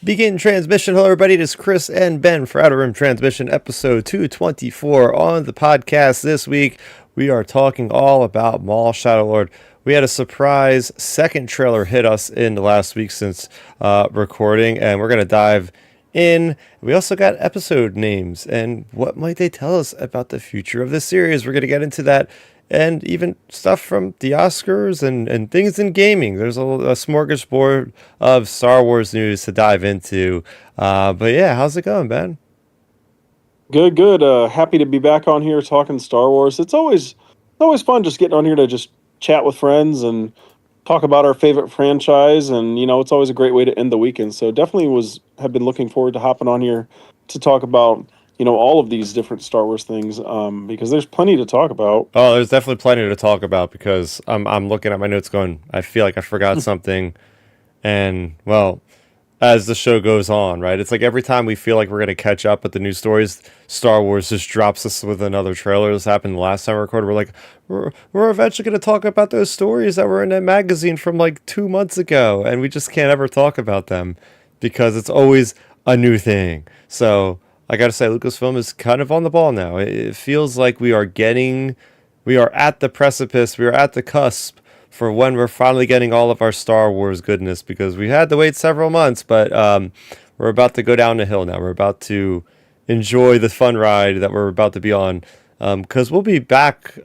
Begin transmission. Hello, everybody. It is Chris and Ben for Outer Rim Transmission, episode 224 on the podcast. This week, we are talking all about Maul Shadow Lord. We had a surprise second trailer hit us in the last week since recording, and we're going to dive in. We also got episode names and what might they tell us about the future of this series. We're going to get into that and even stuff from the Oscars and things in gaming. There's a smorgasbord of Star Wars news to dive into. But yeah, how's it going, Ben? Good, good. Happy to be back on here talking Star Wars. It's always fun just getting on here to just chat with friends and talk about our favorite franchise. And it's always a great way to end the weekend. So definitely have been looking forward to hopping on here to talk about all of these different Star Wars things because there's plenty to talk about. Oh, there's definitely plenty to talk about because I'm looking at my notes going, I feel like I forgot something. And, well, as the show goes on, right? It's like every time we feel like we're going to catch up with the new stories, Star Wars just drops us with another trailer. This happened the last time we recorded. We're like, we're eventually going to talk about those stories that were in that magazine from like 2 months ago. And we just can't ever talk about them because it's always a new thing. So I got to say, Lucasfilm is kind of on the ball now. It feels like we are at the precipice, we are at the cusp for when we're finally getting all of our Star Wars goodness because we had to wait several months, but we're about to go down the hill now. We're about to enjoy the fun ride that we're about to be on because we'll be back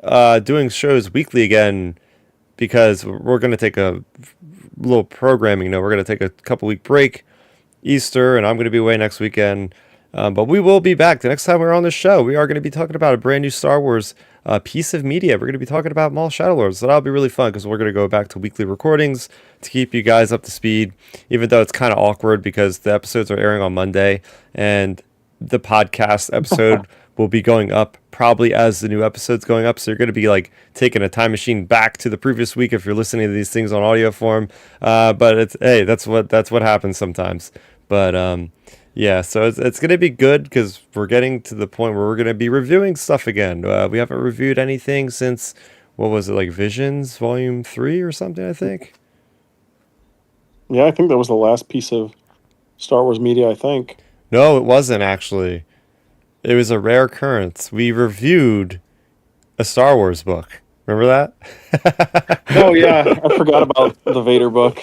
doing shows weekly again because we're going to take a little programming. We're going to take a couple week break, Easter, and I'm going to be away next weekend. But we will be back. The next time we're on the show, we are going to be talking about a brand new Star Wars piece of media. We're going to be talking about Maul Shadow Lords. So that'll be really fun because we're going to go back to weekly recordings to keep you guys up to speed, even though it's kind of awkward because the episodes are airing on Monday and the podcast episode will be going up probably as the new episode's going up. So you're going to be like taking a time machine back to the previous week if you're listening to these things on audio form. But that's what happens sometimes. But yeah, so it's going to be good because we're getting to the point where we're going to be reviewing stuff again. We haven't reviewed anything since, what was it, like Visions Volume 3 or something, I think? Yeah, I think that was the last piece of Star Wars media, I think. No, it wasn't actually. It was a rare occurrence. We reviewed a Star Wars book. Remember that? Oh yeah, I forgot about the Vader book.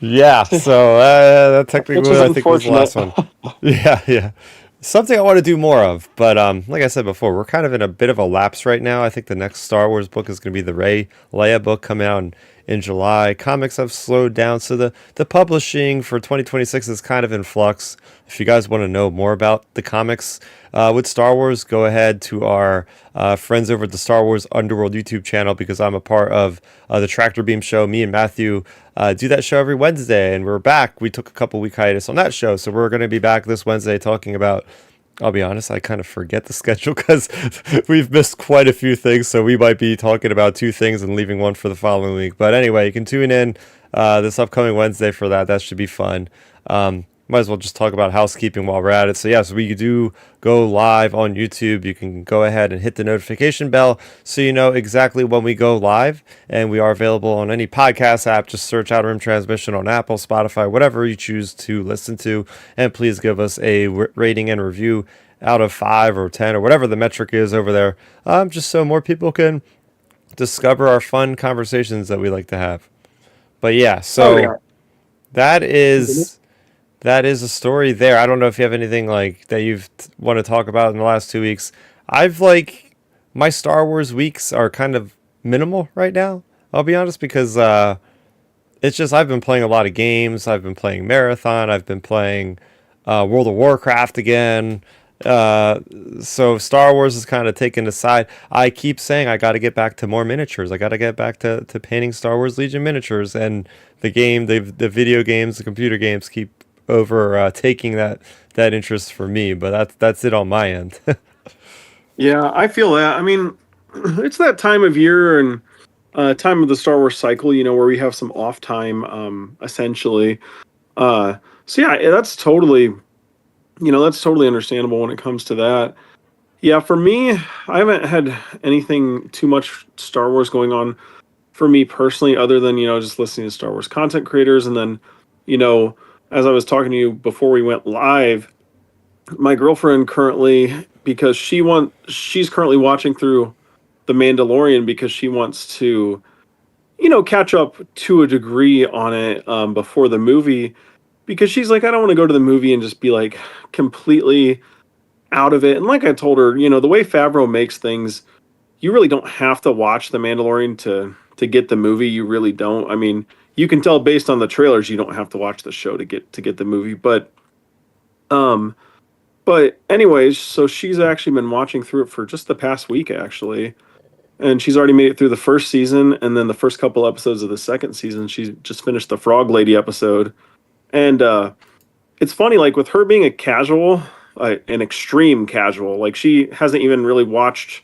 Yeah, so that Which technically is I think was the unfortunate. last one. Yeah, yeah. Something I want to do more of, but like I said before, we're kind of in a bit of a lapse right now. I think the next Star Wars book is going to be the Leia book coming out in July. Comics have slowed down, so the publishing for 2026 is kind of in flux. If you guys want to know more about the comics with Star Wars, go ahead to our friends over at the Star Wars Underworld YouTube channel because I'm a part of the Tractor Beam show. Me and Matthew do that show every Wednesday, and we're back. We took a couple week hiatus on that show, so we're going to be back this Wednesday talking about. I'll be honest, I kind of forget the schedule because we've missed quite a few things, so we might be talking about two things and leaving one for the following week. But anyway, you can tune in this upcoming Wednesday for that. That should be fun. Might as well just talk about housekeeping while we're at it. So yes, we do go live on YouTube. You can go ahead and hit the notification bell so you know exactly when we go live. And we are available on any podcast app. Just search Outer Rim Transmission on Apple, Spotify, whatever you choose to listen to. And please give us a rating and review out of 5 or 10 or whatever the metric is over there. Just so more people can discover our fun conversations that we like to have. But yeah, Oh so yeah. that is that is a story there. I don't know if you have anything like that you've want to talk about in the last 2 weeks. I've like my Star Wars weeks are kind of minimal right now. I'll be honest because it's just I've been playing a lot of games. I've been playing Marathon. I've been playing World of Warcraft again. Uh, so Star Wars is kind of taken aside. I keep saying I got to get back to more miniatures. I got to get back to painting Star Wars Legion miniatures, and the video games, the computer games keep over taking that interest for me. But that's it on my end. Yeah, I feel that. I mean, it's that time of year and time of the Star Wars cycle, where we have some off time, essentially. So yeah, that's totally understandable when it comes to that. Yeah, for me, I haven't had anything too much Star Wars going on for me personally, other than just listening to Star Wars content creators, and then you know as I was talking to you before we went live, my girlfriend currently, because she's currently watching through The Mandalorian because she wants to, catch up to a degree on it before the movie. Because she's like, I don't want to go to the movie and just be like completely out of it. And like I told her, the way Favreau makes things, you really don't have to watch The Mandalorian to get the movie. You really don't. I mean, you can tell based on the trailers, you don't have to watch the show to get the movie. Um, but anyways, so she's actually been watching through it for just the past week, actually, and she's already made it through the first season, and then the first couple episodes of the second season. She just finished the Frog Lady episode, and it's funny, like with her being a casual, an extreme casual, like she hasn't even really watched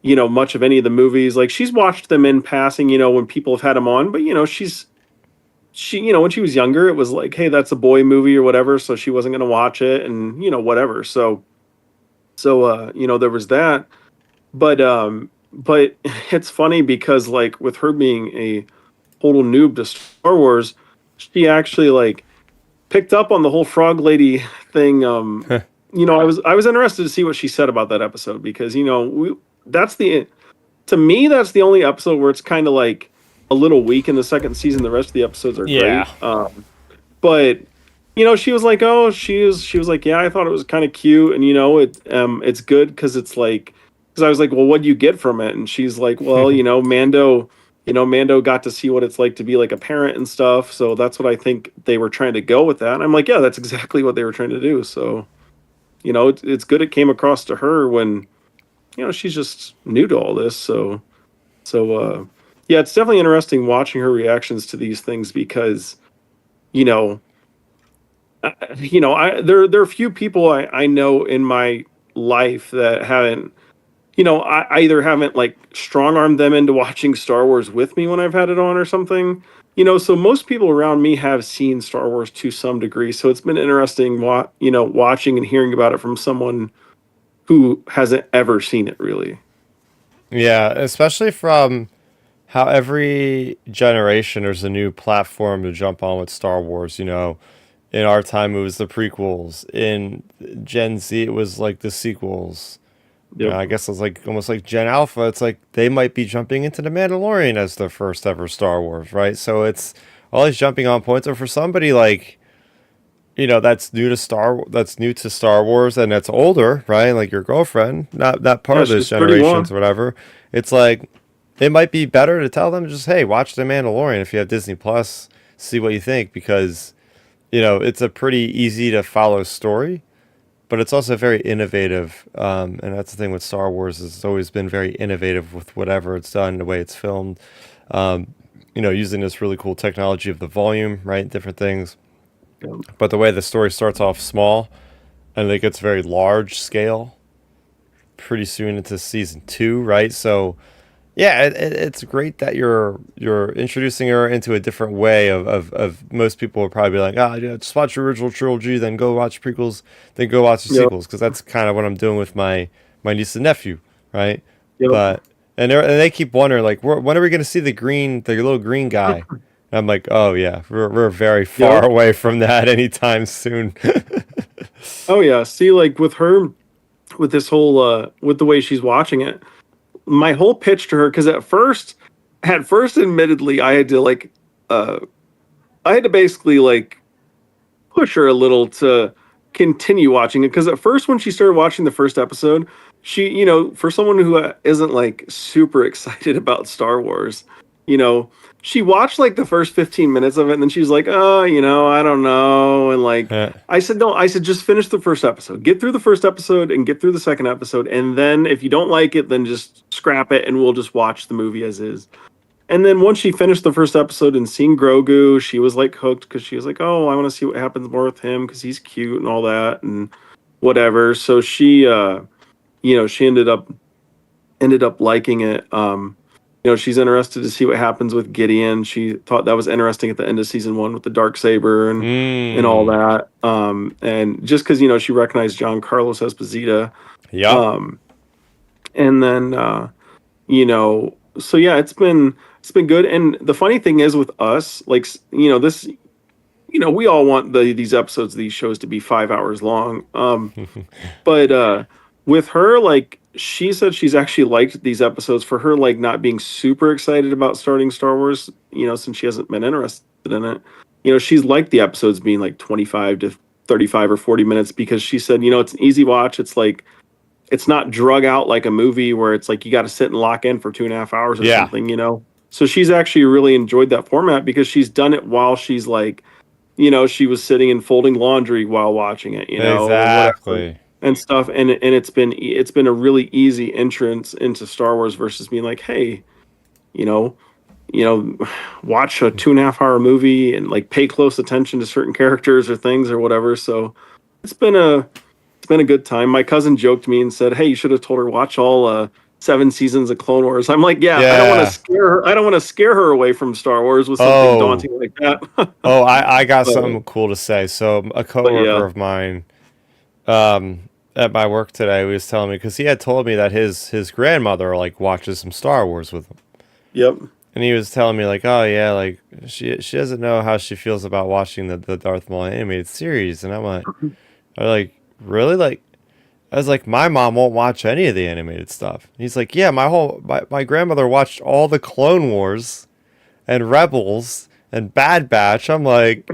much of any of the movies. Like she's watched them in passing, when people have had them on, but when she was younger, it was like, hey, that's a boy movie or whatever, so she wasn't going to watch it, and whatever. So there was that, but it's funny because like with her being a total noob to Star Wars, she actually like picked up on the whole frog lady thing. I was interested to see what she said about that episode because that's the to me that's the only episode where it's kind of like a little weak in the second season. The rest of the episodes are Yeah. great. But she was like, oh, she was like, yeah, I thought it was kind of cute, and it's good because I was like, well, what do you get from it? And she's like, well, Mando got to see what it's like to be like a parent and stuff, so that's what I think they were trying to go with that. And I'm like, yeah, that's exactly what they were trying to do. So it's good it came across to her when she's just new to all this. So yeah, it's definitely interesting watching her reactions to these things because you know there are few people I know in my life that haven't I either haven't like strong armed them into watching Star Wars with me when I've had it on or something. So most people around me have seen Star Wars to some degree. So it's been interesting watching and hearing about it from someone who hasn't ever seen it really. Yeah, especially from how every generation there's a new platform to jump on with Star Wars. In our time it was the prequels. In Gen Z it was like the sequels. Yep. I guess it's like almost like Gen Alpha. It's like they might be jumping into the Mandalorian as the first ever Star Wars, right? So it's all these jumping on points. Or for somebody like that's new to Star Wars and that's older, right? Like your girlfriend, not part Yeah, of those she's 31. generations or whatever. It's like it might be better to tell them just, hey, watch The Mandalorian if you have Disney Plus, see what you think because it's a pretty easy to follow story, but it's also very innovative. And that's the thing with Star Wars is it's always been very innovative with whatever it's done, the way it's filmed. Using this really cool technology of the volume, right? Different things. Yep. But the way the story starts off small and it gets very large scale pretty soon into season two, right? So yeah, it's great that you're introducing her into a different way of most people would probably be like, yeah, just watch the original trilogy, then go watch prequels, then go watch the Yep. sequels, because that's kind of what I'm doing with my niece and nephew, right? Yep. But and they keep wondering like, when are we going to see the little green guy? And I'm like, oh yeah, we're very far Yep. away from that anytime soon. Oh yeah. See, like with her, with this whole with the way she's watching it, my whole pitch to her, because at first admittedly uh I had to basically like push her a little to continue watching it, because at first when she started watching the first episode, she for someone who isn't like super excited about Star Wars, you know she watched like the first 15 minutes of it, and then she's like, oh, I don't know. And like I said, no, I said, just finish the first episode, get through the first episode and get through the second episode, and then if you don't like it, then just scrap it and we'll just watch the movie as is. And then once she finished the first episode and seeing Grogu, she was like hooked, because she was like, "Oh, I want to see what happens more with him because he's cute and all that and whatever." So she ended up liking it. She's interested to see what happens with Gideon. She thought that was interesting at the end of season one with the dark saber and all Mm, that. And just because she recognized John Carlos Esposito. yep. Um, and then so yeah, it's been good. And the funny thing is with us, like this, we all want these episodes of these shows to be 5 hours long. But with her, like she said, she's actually liked these episodes for her, like not being super excited about starting Star Wars. Since she hasn't been interested in it. She's liked the episodes being like 25 to 35 or 40 minutes because she said, it's an easy watch. It's like it's not drug out like a movie where it's like you got to sit and lock in for 2.5 hours or Yeah, something. So she's actually really enjoyed that format because she's done it while she's like, she was sitting and folding laundry while watching it, or whatever exactly. and stuff. And it's been a really easy entrance into Star Wars versus being like, hey, you know, watch a 2.5 hour movie and like pay close attention to certain characters or things or whatever. So it's been a it's been a good time. My cousin joked me and said, "Hey, you should have told her watch all 7 seasons of Clone Wars." I'm like, "Yeah, I don't want to Yeah. scare her. I don't want to scare her away from Star Wars with something Oh, daunting like that." I got but, something cool to say. So a but coworker yeah, of mine, at my work today, he was telling me because he had told me that his grandmother like watches some Star Wars with him, yep, and he was telling me like, oh yeah, like she doesn't know how she feels about watching the Darth Maul animated series, and I'm like, really? Like, I was like, my mom won't watch any of the animated stuff. And he's like, yeah, my grandmother watched all the Clone Wars and Rebels and Bad Batch. I'm like,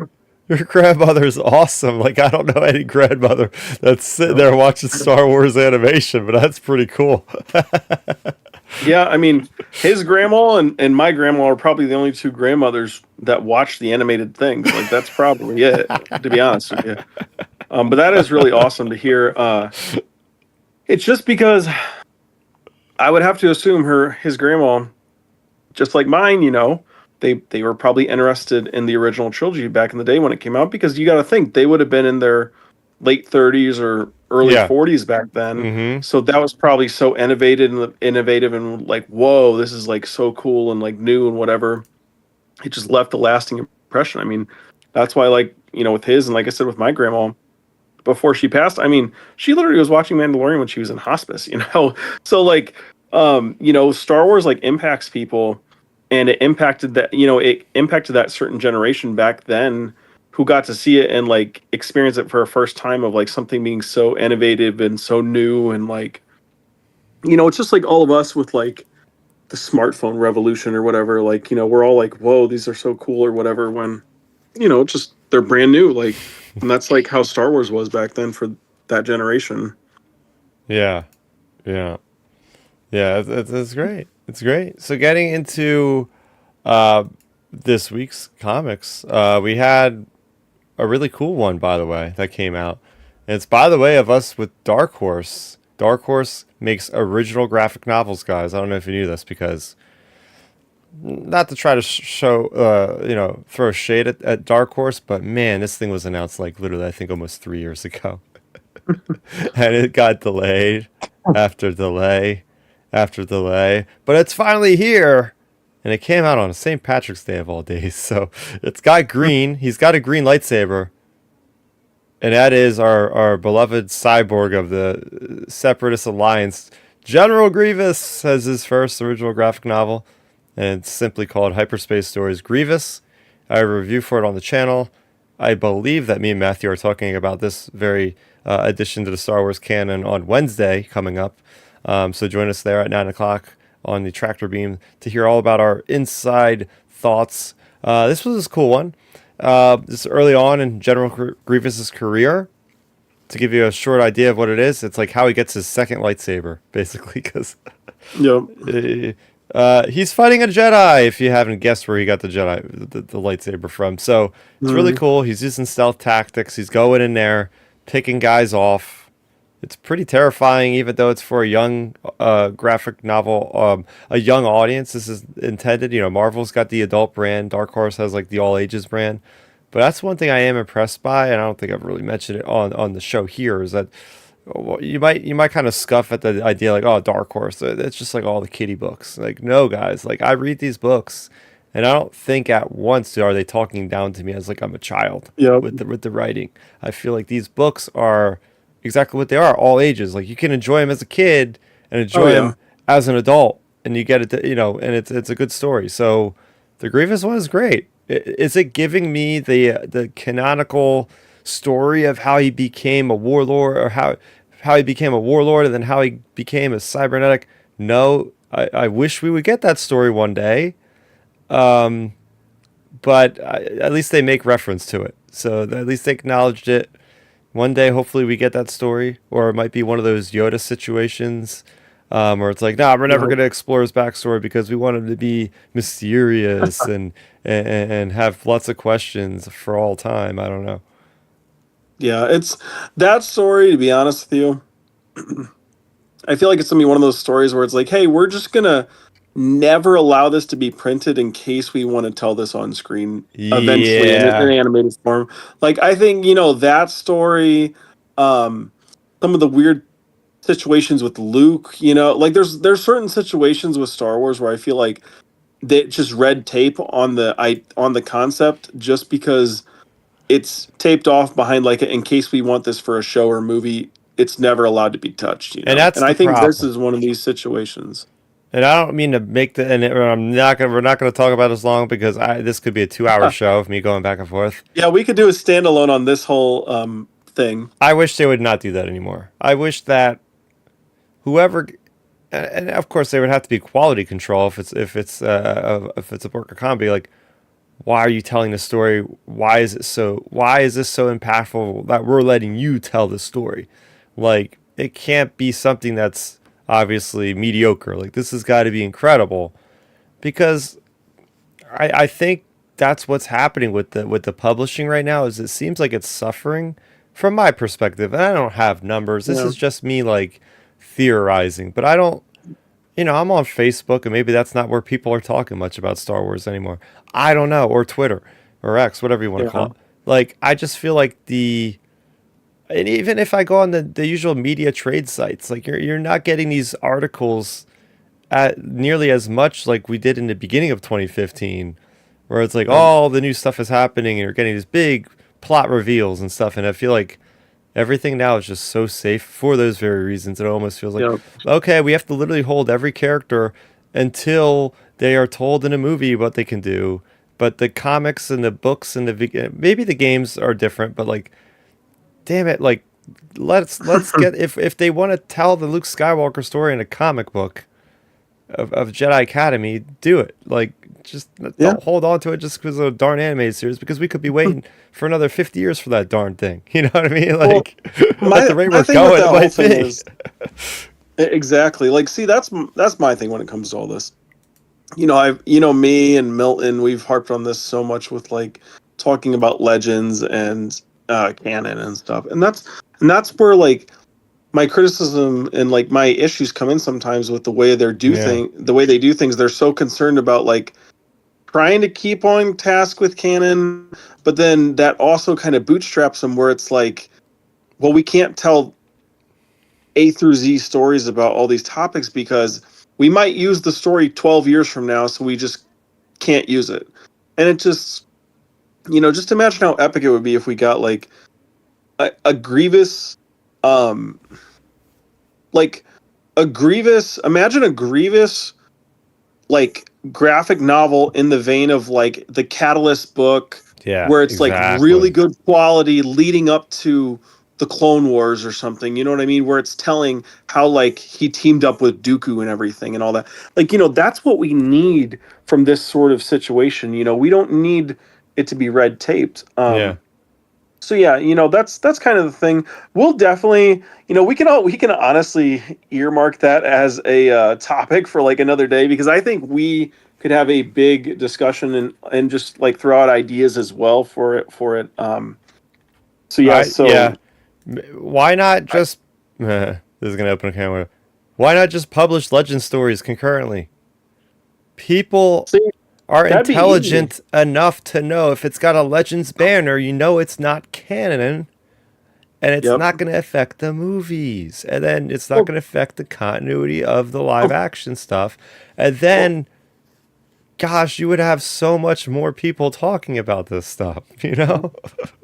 your grandmother's awesome. Like, I don't know any grandmother that's sitting yep. there watching Star Wars animation, but that's pretty cool. Yeah. I mean, his grandma and my grandma are probably the only two grandmothers that watch the animated things. Like, that's probably it, to be honest with you. But that is really awesome to hear. It's just because I would have to assume his grandma, just like mine, they were probably interested in the original trilogy back in the day when it came out because you got to think they would have been in their late 30s or early Yeah. 40s back then. Mm-hmm. So that was probably so innovative and like, whoa, this is like so cool and like new and whatever. It just left a lasting impression. I mean, that's why, like, with his and like I said with my grandma, before she passed, I mean, she literally was watching Mandalorian when she was in hospice. So like, Star Wars like impacts people, and it impacted that certain generation back then who got to see it and like experience it for a first time of like something being so innovative and so new and like, it's just like all of us with like the smartphone revolution or whatever. Like, we're all like, whoa, these are so cool or whatever when just they're brand new. Like, and that's like how Star Wars was back then for that generation. Yeah. Yeah. Yeah. It's great. It's great. So getting into uh, this week's comics, we had a really cool one, by the way, that came out. And it's by the way of us with Dark Horse. Dark Horse makes original graphic novels, guys. I don't know if you knew this because not to try to show, throw shade at Dark Horse, but man, this thing was announced like literally, I think almost 3 years ago. And it got delayed after delay after delay. But it's finally here. And it came out on St. Patrick's Day of all days. So it's got green. He's got a green lightsaber. And that is our beloved cyborg of the Separatist Alliance. General Grievous has his first original graphic novel. And it's simply called Hyperspace Stories Grievous. I have a review for it on the channel. I believe that me and Matthew are talking about this very addition to the Star Wars canon on Wednesday coming up. So join us there at 9 o'clock on the Tractor Beam to hear all about our inside thoughts. This was a cool one. This early on in General Grievous's career. To give you a short idea of what it is, it's like how he gets his second lightsaber, basically, because Yep. he's fighting a Jedi. If you haven't guessed where he got the the lightsaber from, so it's really Mm. cool. He's using stealth tactics. He's going in there, picking guys off. It's pretty terrifying, even though it's for a young graphic novel, a young audience. This is intended. Marvel's got the adult brand. Dark Horse has like the all ages brand. But that's one thing I am impressed by, and I don't think I've really mentioned it on the show here. Is that well, you might kind of scoff at the idea like, oh, Dark Horse, it's just like all the kiddie books. Like, no, guys, like I read these books, and I don't think at once are they talking down to me as like I'm a child Yep. with the writing. I feel like these books are exactly what they are, all ages. Like you can enjoy them as a kid and Oh enjoy yeah. them as an adult, and you get it, and it's a good story. So the Grievous one is great. Is it giving me the canonical story of how he became a warlord, or how he became a warlord, and then how he became a cybernetic? No, I wish we would get that story one day. But at least they make reference to it. So at least they acknowledged it. One day, hopefully, we get that story, or it might be one of those Yoda situations, where it's like, nah, we're never Yeah. going to explore his backstory because we want him to be mysterious and have lots of questions for all time. I don't know. Yeah, it's that story, to be honest with you. I feel like it's gonna be one of those stories where it's like, hey, we're just gonna never allow this to be printed in case we want to tell this on screen eventually in an Yeah, animated form. Like I think, that story, um, some of the weird situations with Luke, like there's certain situations with Star Wars where I feel like they just red tape on the concept just because it's taped off behind like in case we want this for a show or movie, it's never allowed to be touched, and and that's I the think this problem. is one of these situations. And I don't mean to make the and I'm not gonna we're not gonna talk about this long because this could be a 2 hour show of me going back and forth. Yeah, we could do a standalone on this whole thing. I wish they would not do that anymore. I wish that whoever, and of course they would have to be quality control if it's a work of comedy. Like, why are you telling the story? Why is this so impactful that we're letting you tell the story? Like, it can't be something that's obviously mediocre. Like, this has got to be incredible because I think that's what's happening with the publishing right now. Is it seems like it's suffering from my perspective, and I don't have numbers. This Yeah, is just me like theorizing, but I don't. I'm on Facebook, and maybe that's not where people are talking much about Star Wars anymore. I don't know, or Twitter, or X, whatever you want to call yeah, it. Like, I just feel like and even if I go on the usual media trade sites, like you're not getting these articles at nearly as much like we did in the beginning of 2015, where it's like yeah, all the new stuff is happening and you're getting these big plot reveals and stuff. And I feel like everything now is just so safe for those very reasons. It almost feels like, yeah. okay, we have to literally hold every character until they are told in a movie what they can do. But the comics and the books and maybe the games are different, but like, damn it, like let's get if they want to tell the Luke Skywalker story in a comic book of Jedi Academy, do it. Like, just Yeah. don't hold on to it just because of a darn animated series, because we could be waiting for another 50 years for that darn thing. You know what I mean? Well, Like, at the rate my we're thing with going, that it whole might thing be. is exactly like, see, that's my thing when it comes to all this. I've me and Milton, we've harped on this so much with like talking about legends and canon and stuff, and that's where like my criticism and like my issues come in sometimes with Yeah. the way they do things. They're so concerned about like trying to keep on task with canon, but then that also kind of bootstraps them where it's like, well, we can't tell A through Z stories about all these topics because we might use the story 12 years from now, so we just can't use it. And it just, just imagine how epic it would be if we got like a Grievous, um, like imagine a Grievous like graphic novel in the vein of like the Catalyst book, Yeah, where it's like really exactly. good quality leading up to the Clone Wars or something. You know what I mean? Where it's telling how like he teamed up with Dooku and everything and all that. Like, that's what we need from this sort of situation. We don't need it to be red taped. Yeah. So yeah, that's kind of the thing. We'll definitely, we can honestly earmark that as a topic for like another day, because I think we could have a big discussion and just like throw out ideas as well for it. So yeah, Yeah. so Why not I just. This is going to open a can of worms. Why not just publish legend stories concurrently? People see are that'd be easy. intelligent enough to know if it's got a Legends banner, it's not canon, and it's Yep. not going to affect the movies, and then it's not Well, going to affect the continuity of the live well, action stuff, and well, then, gosh, you would have so much more people talking about this stuff, you know?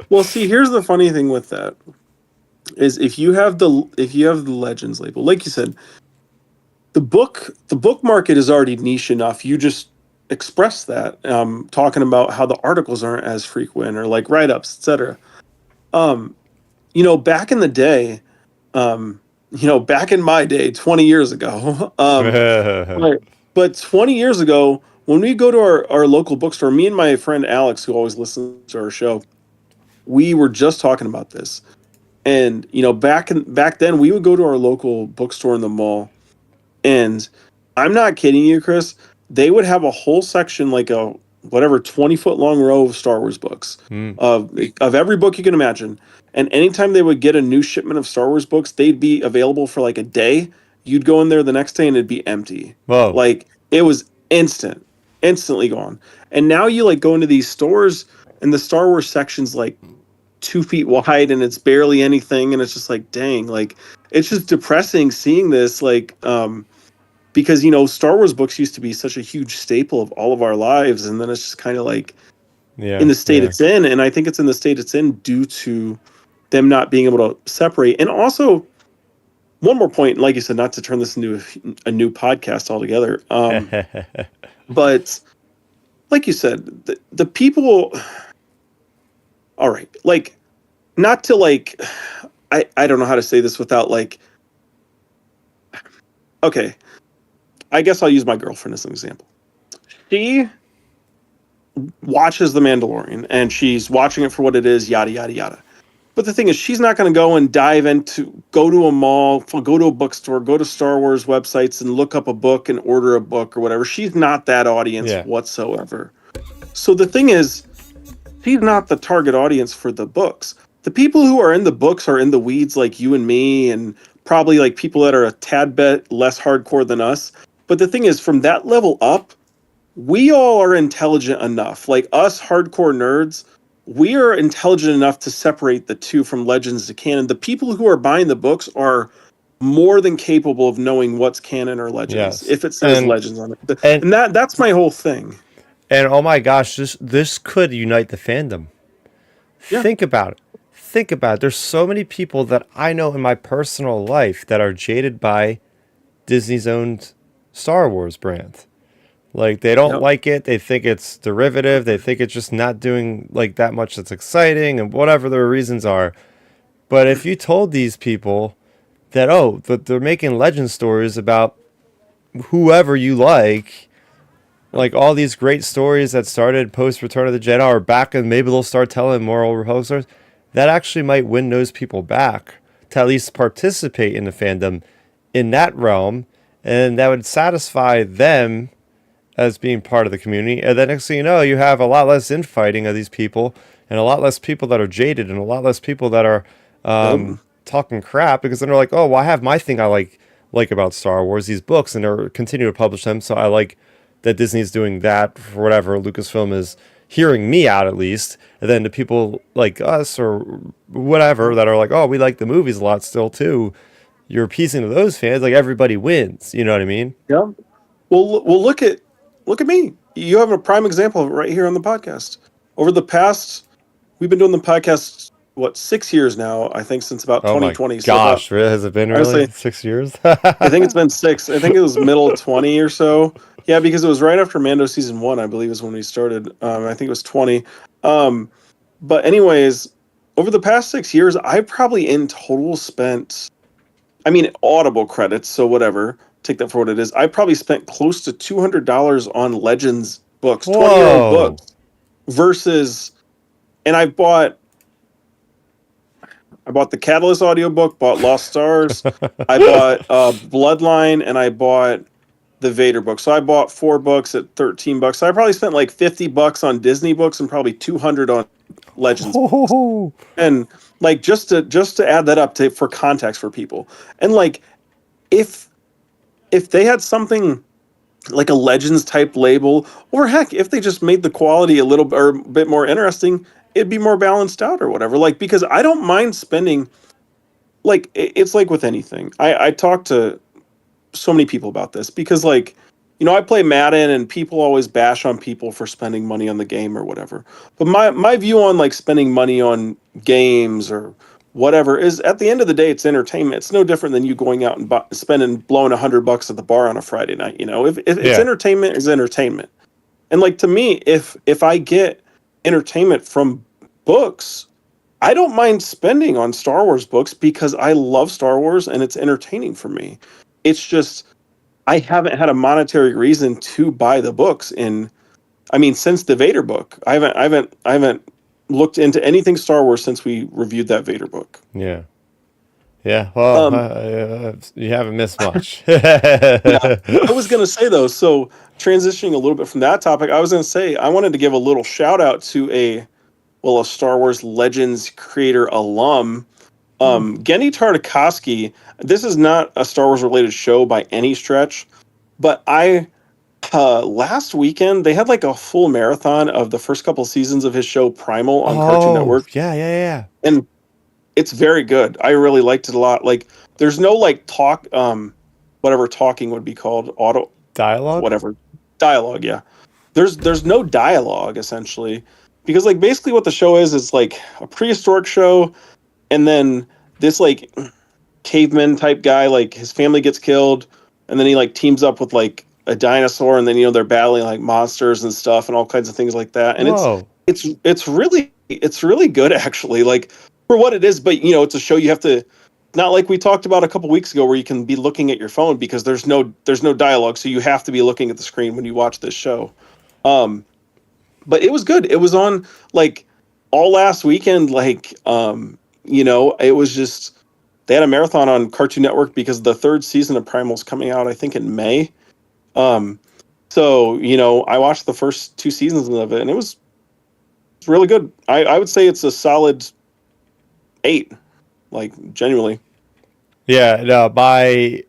well, see, here's the funny thing with that is if you have the Legends label, like you said, the book market is already niche enough. expressed that, talking about how the articles aren't as frequent or like write-ups, etc. Um, back in the day, back in my day, 20 years ago, but 20 years ago, when we go to our local bookstore, me and my friend Alex, who always listens to our show, we were just talking about this. And back then, we would go to our local bookstore in the mall, and I'm not kidding you, Chris. They would have a whole section, like a whatever 20-foot long row of Star Wars books, Mm. of every book you can imagine. And anytime they would get a new shipment of Star Wars books, they'd be available for like a day. You'd go in there the next day and it'd be empty. Whoa. Like it was instantly gone. And now you like go into these stores and the Star Wars section's like 2 feet wide and it's barely anything. And it's just like, dang, like it's just depressing seeing this. Like, because Star Wars books used to be such a huge staple of all of our lives, and then it's just kind of like Yeah. in the state Yeah. it's in, and I think it's in the state it's in due to them not being able to separate. And also, one more point, like you said, not to turn this into a new podcast altogether, but like you said, the people. All right, like not to like, I don't know how to say this without like. Okay, I guess I'll use my girlfriend as an example. She watches The Mandalorian and she's watching it for what it is, yada, yada, yada. But the thing is, she's not going to go and go to a mall, go to a bookstore, go to Star Wars websites and look up a book and order a book or whatever. She's not that audience Yeah. whatsoever. So the thing is, she's not the target audience for the books. The people who are in the books are in the weeds like you and me, and probably like people that are a tad bit less hardcore than us. But the thing is, from that level up, we all are intelligent enough. Like us hardcore nerds, we are intelligent enough to separate the two from Legends to canon. The people who are buying the books are more than capable of knowing what's canon or Legends Yes. if it says Legends on it. And And that's my whole thing. and oh my gosh, this could unite the fandom. Yeah. Think about it. Think about it. There's so many people that I know in my personal life that are jaded by Disney's owned Star Wars brand. Like they don't Yep. like it. They think it's derivative. They think it's just not doing like that much that's exciting and whatever their reasons are. But if you told these people that that they're making legend stories about whoever you like all these great stories that started post Return of the Jedi or back, and maybe they'll start telling more old Republic stories, that actually might win those people back to at least participate in the fandom in that realm, and that would satisfy them as being part of the community. And then next thing you know, you have a lot less infighting of these people and a lot less people that are jaded and a lot less people that are Yep. talking crap, because then they're like, oh, well, I have my thing I like about Star Wars, these books, and they're continue to publish them. So I like that Disney's doing that for whatever. Lucasfilm is hearing me out at least. And then the people like us or whatever that are like, oh, we like the movies a lot still too. You're appeasing to those fans. Like everybody wins. You know what I mean? Yep. Well, look at me. You have a prime example of it right here on the podcast. Over the past, we've been doing the podcast 6 years now. I think since about Oh my 2020. So about gosh, really? Has it been I would really say 6 years? I think it's been six. I think it was middle 20 or so. Yeah, because it was right after Mando season 1, I believe, is when we started. I think it was 20. Um, but anyways, over the past 6 years, I probably in total spent. I mean, Audible credits, so whatever. Take that for what it is. I probably spent close to $200 on Legends books, 20-year-old Whoa. books, versus, and I bought the Catalyst audiobook, bought Lost Stars, I bought Bloodline, and I bought the Vader book. So I bought 4 books at $13. So I probably spent like $50 on Disney books and probably 200 on Legends. Oh. And like just to add that up for context for people. And like if they had something like a Legends type label, or heck, if they just made the quality a little or a bit more interesting, it'd be more balanced out or whatever. Like, because I don't mind spending, like, it's like with anything. I talk to so many people about this because, like, I play Madden and people always bash on people for spending money on the game or whatever. But my view on like spending money on games or whatever is, at the end of the day, it's entertainment. It's no different than you going out and blowing $100 at the bar on a Friday night. If it's Yeah. entertainment, it's entertainment. And like to me, if I get entertainment from books, I don't mind spending on Star Wars books because I love Star Wars and it's entertaining for me. It's just I haven't had a monetary reason to buy the books since the Vader book. I haven't looked into anything Star Wars since we reviewed that Vader book. Yeah. Yeah. Well, Um, you haven't missed much. yeah, I was gonna say though, so transitioning a little bit from that topic, I was gonna say I wanted to give a little shout out to a Star Wars Legends creator alum, Genny Tartakovsky. This is not a Star Wars related show by any stretch, but I last weekend they had like a full marathon of the first couple seasons of his show Primal on Cartoon Oh, Network, yeah, yeah, yeah. and it's very good. I really liked it a lot. Like, there's no like talk, whatever talking would be called, auto, Dialogue? whatever dialogue. Yeah, there's no dialogue essentially, because like basically what the show is like a prehistoric show, and then this like caveman type guy, like his family gets killed, and then he like teams up with like a dinosaur, and then they're battling like monsters and stuff and all kinds of things like that. And Whoa. it's really good actually, like for what it is. But it's a show you have to, not like we talked about a couple weeks ago where you can be looking at your phone because there's no dialogue, so you have to be looking at the screen when you watch this show. Um, but it was good. It was on like all last weekend. Like it was just they had a marathon on Cartoon Network because the third season of Primal's coming out, I think, in May. Um, so I watched the first two seasons of it, and it's really good. I would say it's a solid 8, like genuinely. Yeah, no, my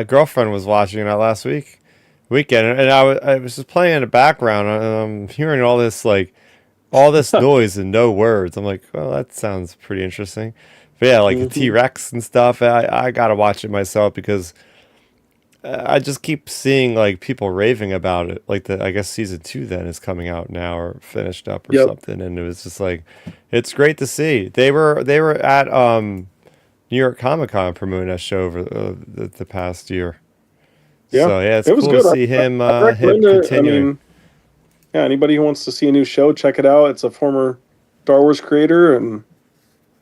girlfriend was watching that last weekend, and I was just playing in the background, and I'm hearing all this noise and no words. I'm like, well, that sounds pretty interesting. But yeah, like the T Hmm. Rex and stuff. I gotta watch it myself because I just keep seeing like people raving about it. Like I guess season 2 then is coming out now or finished up or Yep. something, and it was just like, it's great to see. They were at New York Comic Con promoting that show over the past year. Yeah. So yeah, it's It was cool to good. see I'd him recommend it. I continuing. mean, yeah, anybody who wants to see a new show, check it out. It's a former Star Wars creator, and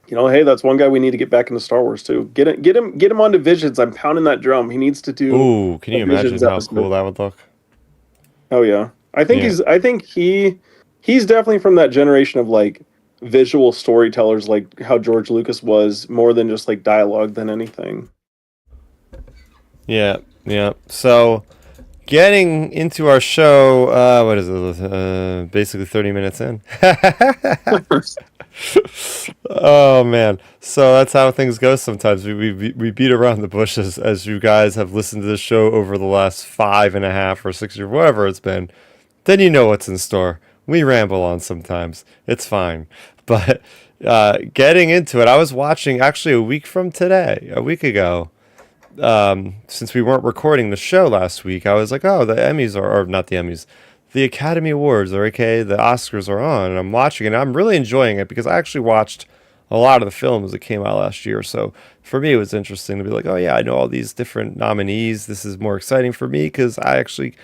hey, that's one guy we need to get back into Star Wars too. Get him onto Visions. I'm pounding that drum. He needs to do Ooh, can a you Visions imagine how cool episode. that would look? Oh yeah. Yeah, I think he's definitely from that generation of like visual storytellers, like how George Lucas was, more than just like dialogue than anything. yeah, yeah. So getting into our show, what is it? Basically 30 minutes in. Oh man, so that's how things go sometimes. We beat around the bushes, as you guys have listened to this show over the last 5.5 or 6 years, whatever it's been. Then you know what's in store. We ramble on sometimes. It's fine. But getting into it, I was watching actually a week ago, since we weren't recording the show last week. I was like, oh, the Emmys or not the Emmys, the Academy Awards, or aka the Oscars are on, and I'm watching it. And I'm really enjoying it because I actually watched a lot of the films that came out last year. So for me, it was interesting to be like, oh yeah, I know all these different nominees. This is more exciting for me because I actually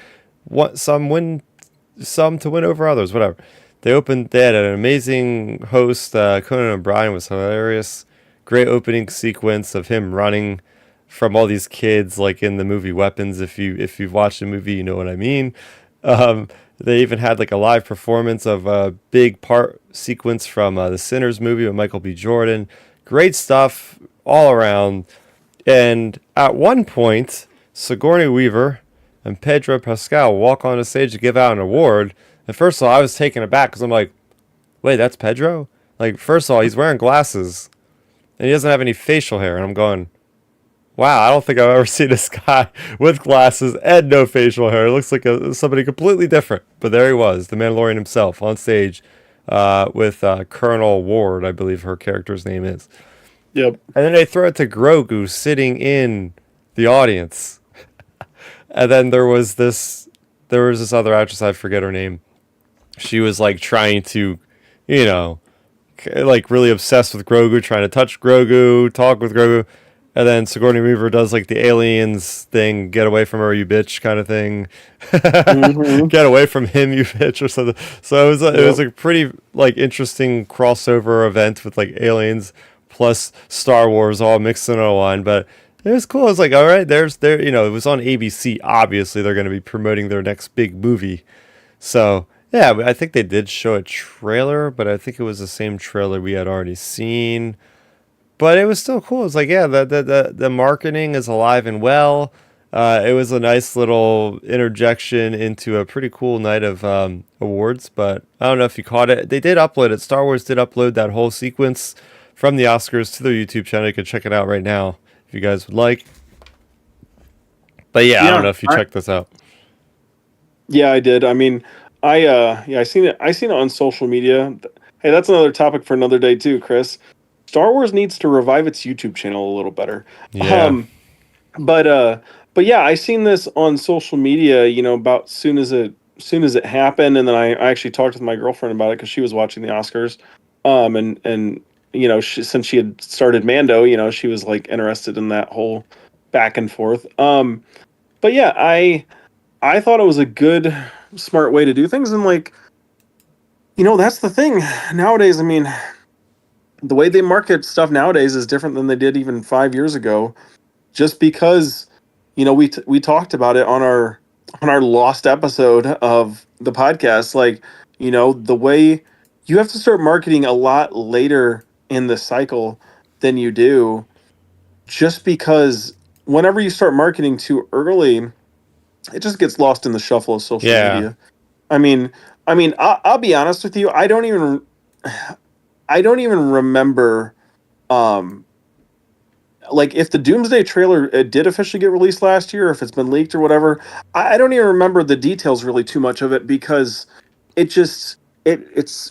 want some to win over others. Whatever. They had an amazing host. Conan O'Brien was hilarious. Great opening sequence of him running from all these kids, like in the movie Weapons. If you've watched the movie, you know what I mean. Um, they even had like a live performance of a big part sequence from the Sinners movie with Michael B. Jordan. Great stuff all around. And at one point, Sigourney Weaver and Pedro Pascal walk on the stage to give out an award. And first of all, I was taken aback because I'm like, wait, that's Pedro? Like, first of all, he's wearing glasses and he doesn't have any facial hair. And I'm going, wow, I don't think I've ever seen this guy with glasses and no facial hair. It looks like somebody completely different. But there he was, the Mandalorian himself, on stage with Colonel Ward, I believe her character's name is. Yep. And then they throw it to Grogu sitting in the audience. And then there was this other actress, I forget her name. She was like trying to, like really obsessed with Grogu, trying to touch Grogu, talk with Grogu. And then Sigourney Weaver does like the aliens thing, get away from her, you bitch, kind of thing. Hmm. Get away from him, you bitch, or something. So it was Yep. a pretty like interesting crossover event with like aliens plus Star Wars all mixed into one. But it was cool. It was like, all right, it was on ABC. Obviously, they're going to be promoting their next big movie. So yeah, I think they did show a trailer, but I think it was the same trailer we had already seen. But it was still cool. It's like, yeah, the marketing is alive and well. It was a nice little interjection into a pretty cool night of awards. But I don't know if you caught it. They did upload it. Star Wars did upload that whole sequence from the Oscars to their YouTube channel. You can check it out right now if you guys would like. But yeah, I don't Yeah. know if you checked this out. Yeah, I did. I mean, I seen it. I seen it on social media. Hey, that's another topic for another day too, Chris. Star Wars needs to revive its YouTube channel a little better. Yeah, Um, but but yeah, I seen this on social media. About soon as it happened, and then I actually talked with my girlfriend about it because she was watching the Oscars. And since she had started Mando, she was like interested in that whole back and forth. But yeah, I thought it was a good, smart way to do things. And like, that's the thing nowadays. I mean, the way they market stuff nowadays is different than they did even 5 years ago. Just because, we talked about it on our lost episode of the podcast. Like, the way you have to start marketing a lot later in the cycle than you do, just because whenever you start marketing too early, it just gets lost in the shuffle of social yeah, media. I mean, I'll be honest with you. I don't even remember, um, like if the Doomsday trailer did officially get released last year, or if it's been leaked or whatever. I don't even remember the details really too much of it because it just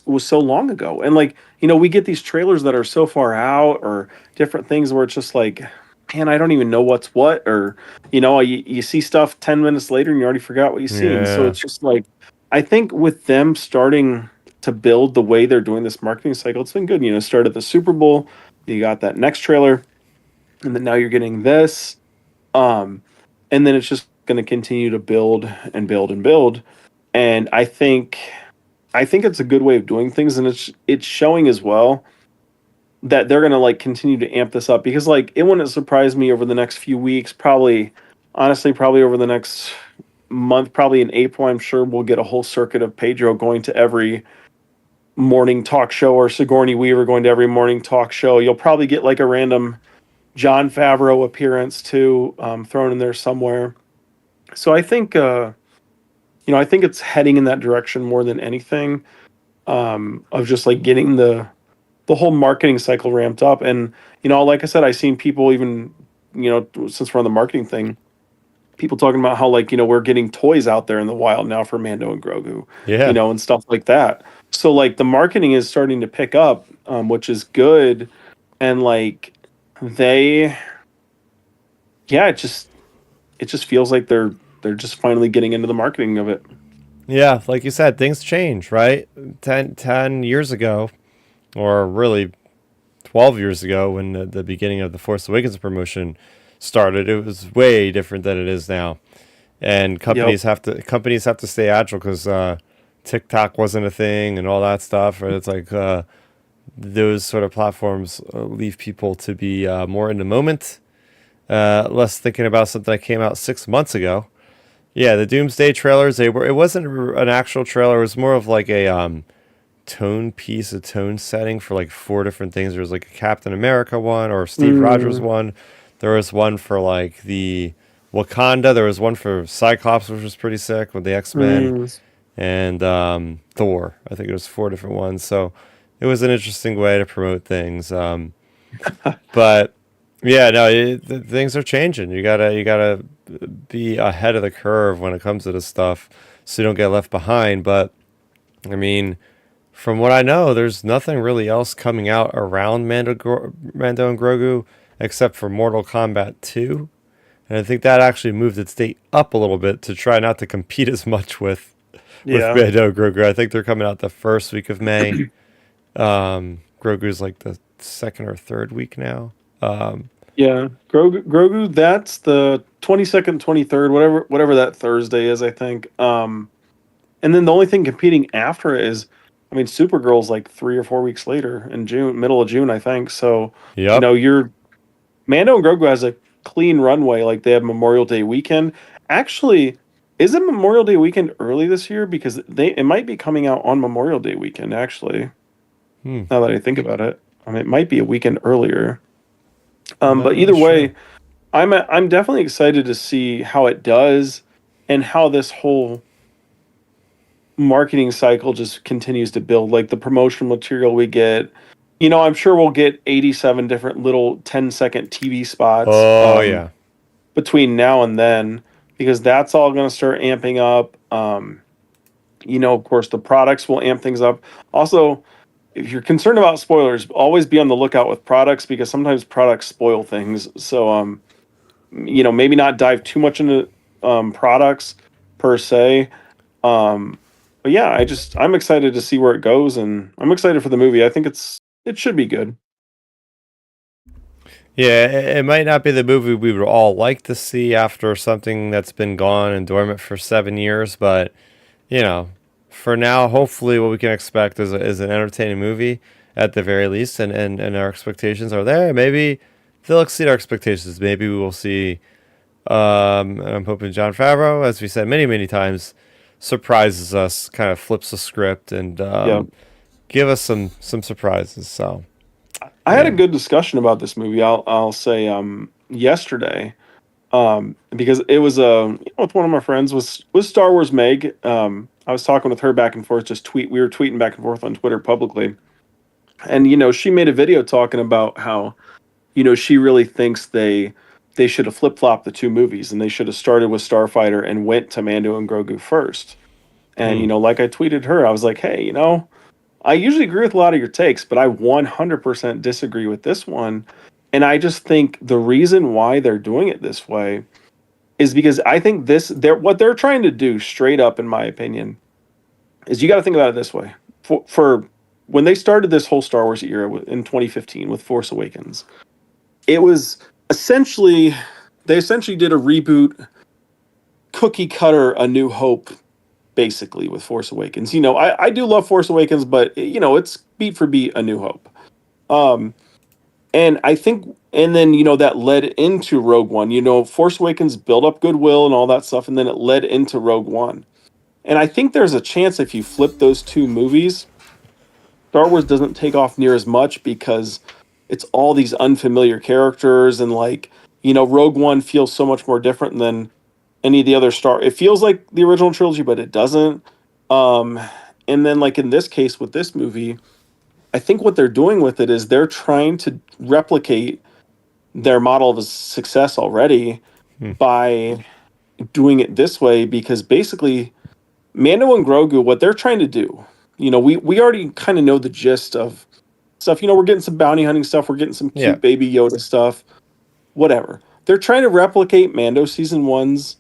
was so long ago. And like we get these trailers that are so far out or different things where it's just like, man, I don't even know what's what. Or you see stuff 10 minutes later and you already forgot what you seen. So yeah, it's just like, I think with them starting to build the way they're doing this marketing cycle, it's been good. Start at the Super Bowl, you got that next trailer, and then now you're getting this. um and then it's just going to continue to build and build and build. And I think it's a good way of doing things, and it's showing as well that they're going to like continue to amp this up, because like it wouldn't surprise me over the next few weeks, probably, honestly, probably over the next month, probably in April, I'm sure we'll get a whole circuit of Pedro going to every morning talk show, or Sigourney Weaver going to every morning talk show. You'll probably get like a random John Favreau appearance too, thrown in there somewhere. So I think it's heading in that direction more than anything, of just like getting the whole marketing cycle ramped up. And like I said, I've seen people even, since we're on the marketing thing, people talking about how like we're getting toys out there in the wild now for Mando and Grogu, yeah. and stuff like that. So like the marketing is starting to pick up, which is good. And like they, yeah, it just feels like they're just finally getting into the marketing of it. Yeah, like you said, things change, right? 10 years ago, or really 12 years ago, when the beginning of the Force Awakens promotion started, it was way different than it is now. And Yep. companies have to stay agile because TikTok wasn't a thing and all that stuff. Right? It's like those sort of platforms leave people to be more in the moment, less thinking about something that came out 6 months ago. Yeah, the Doomsday trailers, they were. It wasn't an actual trailer. It was more of like a tone piece, a tone setting for like four different things. There was like a Captain America one or Steve Rogers Mm, one. There was one for like the Wakanda. There was one for Cyclops, which was pretty sick with the X Men mm. and Thor. I think it was four different ones. So it was an interesting way to promote things. But yeah, no, things are changing. You gotta be ahead of the curve when it comes to this stuff, so you don't get left behind. But I mean, from what I know, there's nothing really else coming out around Mando and Grogu except for Mortal Kombat 2. And I think that actually moved its date up a little bit to try not to compete as much with Yeah. Mando and Grogu. I think they're coming out the first week of May. Grogu's like the second or third week now. Yeah, Grogu. That's the 22nd, 23rd, whatever that Thursday is, I think. And then the only thing competing after it is, I mean, Supergirl's like 3 or 4 weeks later in June, middle of June, I think. So, Yep. you're Mando and Grogu has a clean runway. Like they have Memorial Day weekend. Actually, is it Memorial Day weekend early this year? Because it might be coming out on Memorial Day weekend. Actually, Hmm. now that I think about it, I mean, it might be a weekend earlier. But Not either sure. way, I'm definitely excited to see how it does and how this whole marketing cycle just continues to build. Like the promotional material we get, I'm sure we'll get 87 different little 10-second TV spots Oh yeah. between now and then because that's all going to start amping up. Of course, the products will amp things up. Also, if you're concerned about spoilers, always be on the lookout with products because sometimes products spoil things. So, maybe not dive too much into products per se. But yeah, I'm excited to see where it goes, and I'm excited for the movie. I think it should be good. Yeah, it might not be the movie we would all like to see after something that's been gone and dormant for 7 years, but you know, for now, hopefully, what we can expect is an entertaining movie at the very least, and our expectations are there. Maybe they'll exceed our expectations. Maybe we will see. And I'm hoping John Favreau, as we said many times, surprises us, kind of flips the script, and Yeah. give us some surprises. So I had a yeah. good discussion about this movie. I'll say yesterday because it was with one of my friends was Star Wars Meg. I was talking with her back and forth, just we were tweeting back and forth on Twitter publicly, and she made a video talking about how she really thinks they should have flip flopped the two movies and they should have started with Starfighter and went to Mando and Grogu first. And Hmm. like I tweeted her, I was like, hey, I usually agree with a lot of your takes, but I 100% disagree with this one. And I just think the reason why they're doing it this way is because I think what they're trying to do straight up, in my opinion, is you got to think about it this way. For when they started this whole Star Wars era in 2015 with Force Awakens, it was essentially they essentially did a reboot, cookie cutter, A New Hope basically with Force Awakens. I do love Force Awakens, but it's beat for beat A New Hope. Um, and I think, and then that led into Rogue One. Force Awakens built up goodwill and all that stuff, and then it led into Rogue One. And I think there's a chance if you flip those two movies, Star Wars doesn't take off near as much because it's all these unfamiliar characters and Rogue One feels so much more different than any of the other Star. It feels like the original trilogy, but it doesn't. Um, and then like in this case with this movie, I think what they're doing with it is they're trying to replicate their model of success already Hmm. by doing it this way because basically Mando and Grogu, what they're trying to do, we already kind of know the gist of stuff. We're getting some bounty hunting stuff, we're getting some Yeah. cute baby Yoda stuff, whatever. They're trying to replicate Mando season one's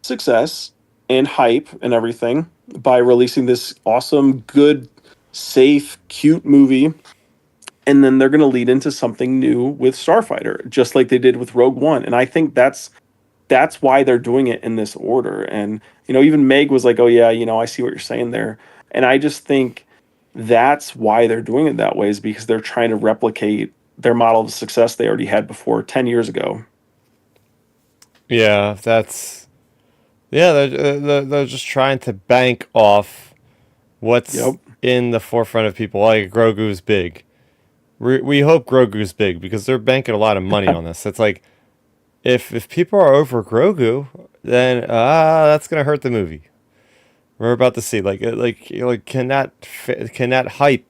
success and hype and everything by releasing this awesome, good, safe, cute movie. And then they're going to lead into something new with Starfighter, just like they did with Rogue One. And I think that's why they're doing it in this order. And even Meg was like, "Oh yeah, I see what you're saying there." And I just think that's why they're doing it that way is because they're trying to replicate their model of success they already had before 10 years ago. Yeah. Yeah. They're just trying to bank off what's Yep. in the forefront of people. Like Grogu's big. We hope Grogu's big because they're banking a lot of money on this. It's like if people are over Grogu, then that's gonna hurt the movie. We're about to see can that hype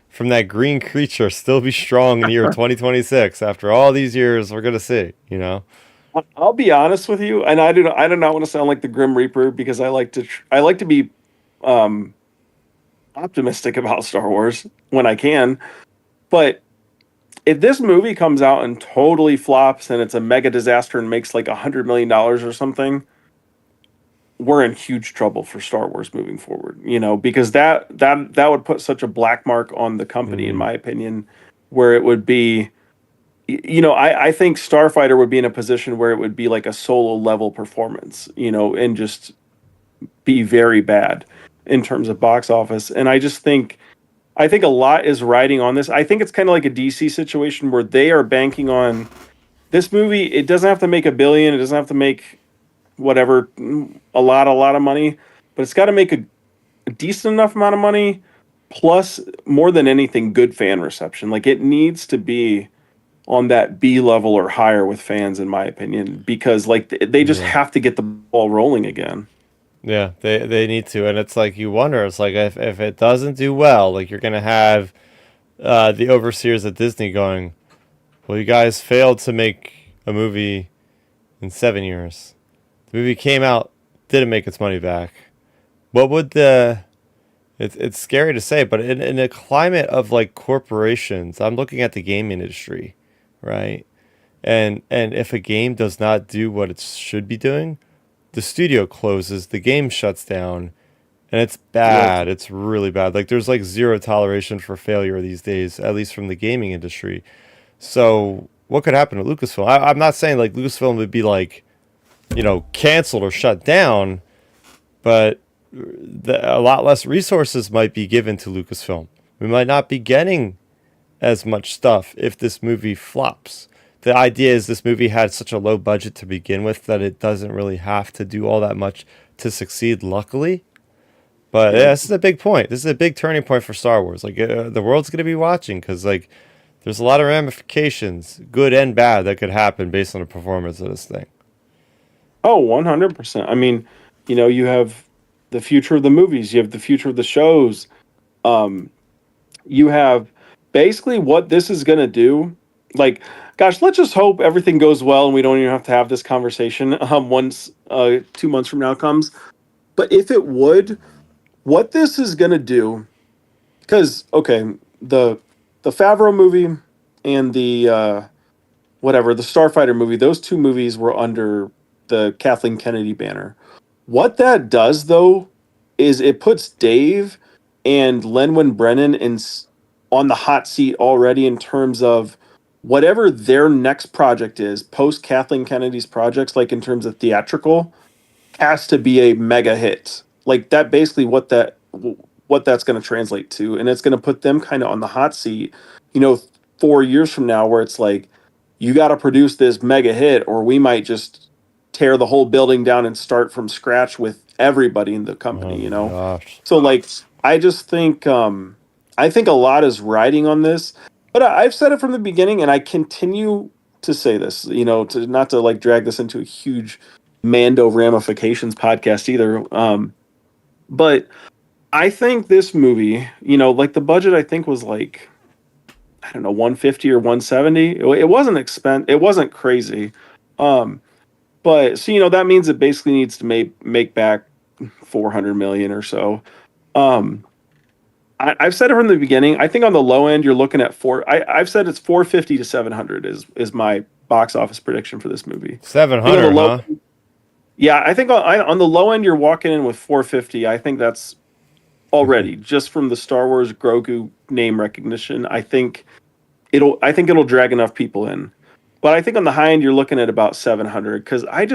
from that green creature still be strong in the year 2026 after all these years? We're gonna see, you know. I'll be honest with you, and I do not want to sound like the Grim Reaper because I like to be um, optimistic about Star Wars when I can. But if this movie comes out and totally flops and it's a mega disaster and makes like $100 million or something, we're in huge trouble for Star Wars moving forward. Because that would put such a black mark on the company, in Mm, my opinion, where it would be. I think Starfighter would be in a position where it would be like a solo level performance, and just be very bad in terms of box office. And I think a lot is riding on this. I think it's kind of like a DC situation where they are banking on this movie. It doesn't have to make a billion. It doesn't have to make whatever a lot of money, but it's got to make a decent enough amount of money. Plus, more than anything, good fan reception. Like it needs to be on that B level or higher with fans, in my opinion, because like they just Yeah. have to get the ball rolling again. Yeah, they need to, and it's like you wonder. It's like if it doesn't do well, like you're gonna have the overseers at Disney going, "Well, you guys failed to make a movie in 7 years. The movie came out, didn't make its money back. What would the it's scary to say, but in a climate of like corporations, I'm looking at the game industry, right? And if a game does not do what it should be doing, the studio closes, the game shuts down, and it's Yep. bad. It's really bad. Like there's like zero toleration for failure these days, at least from the gaming industry. So what could happen to Lucasfilm? I'm not saying like Lucasfilm would be like, canceled or shut down, but a lot less resources might be given to Lucasfilm. We might not be getting as much stuff if this movie flops. The idea is this movie had such a low budget to begin with that it doesn't really have to do all that much to succeed, luckily. But yeah, Yep. this is a big point. This is a big turning point for Star Wars. Like the world's going to be watching because like there's a lot of ramifications, good and bad, that could happen based on the performance of this thing. Oh, 100%. I mean, you have the future of the movies, you have the future of the shows. Um, you have basically what this is going to do. Like, gosh, let's just hope everything goes well and we don't even have to have this conversation once 2 months from now comes. But if it would, what this is going to do, because, okay, the the Favreau movie and the Starfighter movie, those two movies were under the Kathleen Kennedy banner. What that does, though, is it puts Dave and Lenwyn Brennan on the hot seat already in terms of whatever their next project is post Kathleen Kennedy's projects, like in terms of theatrical, has to be a mega hit. Like that, basically what that's going to translate to, and it's going to put them kind of on the hot seat. You know, 4 years from now, where it's like you got to produce this mega hit, or we might just tear the whole building down and start from scratch with everybody in the Oh company. my gosh. So like I just think a lot is riding on this. But I've said it from the beginning, and I continue to say this. To not to like drag this into a huge Mando ramifications podcast either. But I think this movie, like the budget, I think was like I don't know, 150 or 170. It wasn't it wasn't crazy. Um, but so that means it basically needs to make back 400 million or so. Um, I've said it from the beginning. I think on the low end, you're looking at I've said it's 450 to 700 is my box office prediction for this movie. I think on the 700, low, huh? yeah, I think on the low end, you're walking in with 450. I think that's already just from the Star Wars Grogu name recognition. I think it'll drag enough people in. But I think on the high end, you're looking at about 700 because I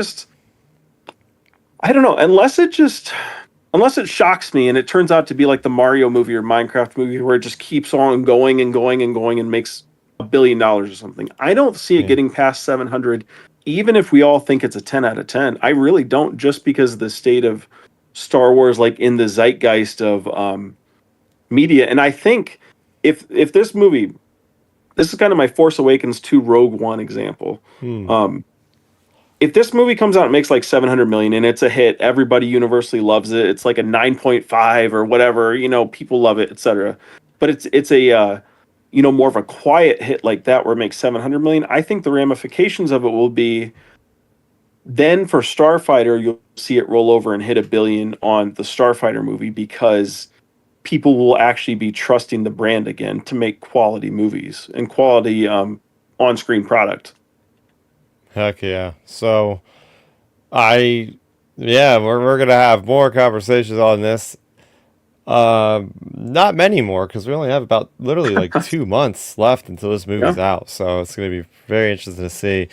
don't know, unless it shocks me and it turns out to be like the Mario movie or Minecraft movie where it just keeps on going and going and going and makes $1 billion or something. I don't see it Yeah. getting past 700, even if we all think it's a 10 out of 10. I really don't, just because of the state of Star Wars, like in the zeitgeist of media. And I think if this is kind of my Force Awakens to Rogue One example. Hmm. Um, if this movie comes out and makes like 700 million and it's a hit, everybody universally loves it. It's like a 9.5 or whatever, people love it, etc. But it's a more of a quiet hit like that where it makes 700 million. I think the ramifications of it will be then for Starfighter, you'll see it roll over and hit 1 billion on the Starfighter movie because people will actually be trusting the brand again to make quality movies and quality on-screen product. Heck yeah. So I, yeah, we're gonna have more conversations on this. Not many more because we only have about literally like 2 months left until this movie's Yeah. out. So it's going to be very interesting to see.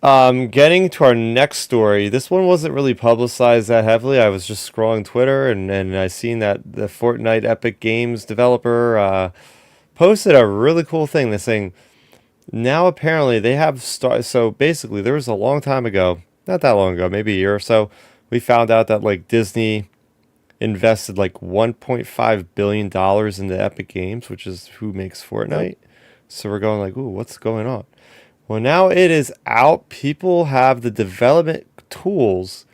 Getting to our next story, this one wasn't really publicized that heavily. I was just scrolling Twitter and I seen that the Fortnite Epic Games developer posted a really cool thing. They're saying now apparently they have so basically there was a long time ago, not that long ago, maybe a year or so, we found out that like Disney invested like 1.5 billion dollars into Epic Games, which is who makes Yep. Fortnite. So we're going like, ooh, what's going on? Well, now it is out. People have the development tools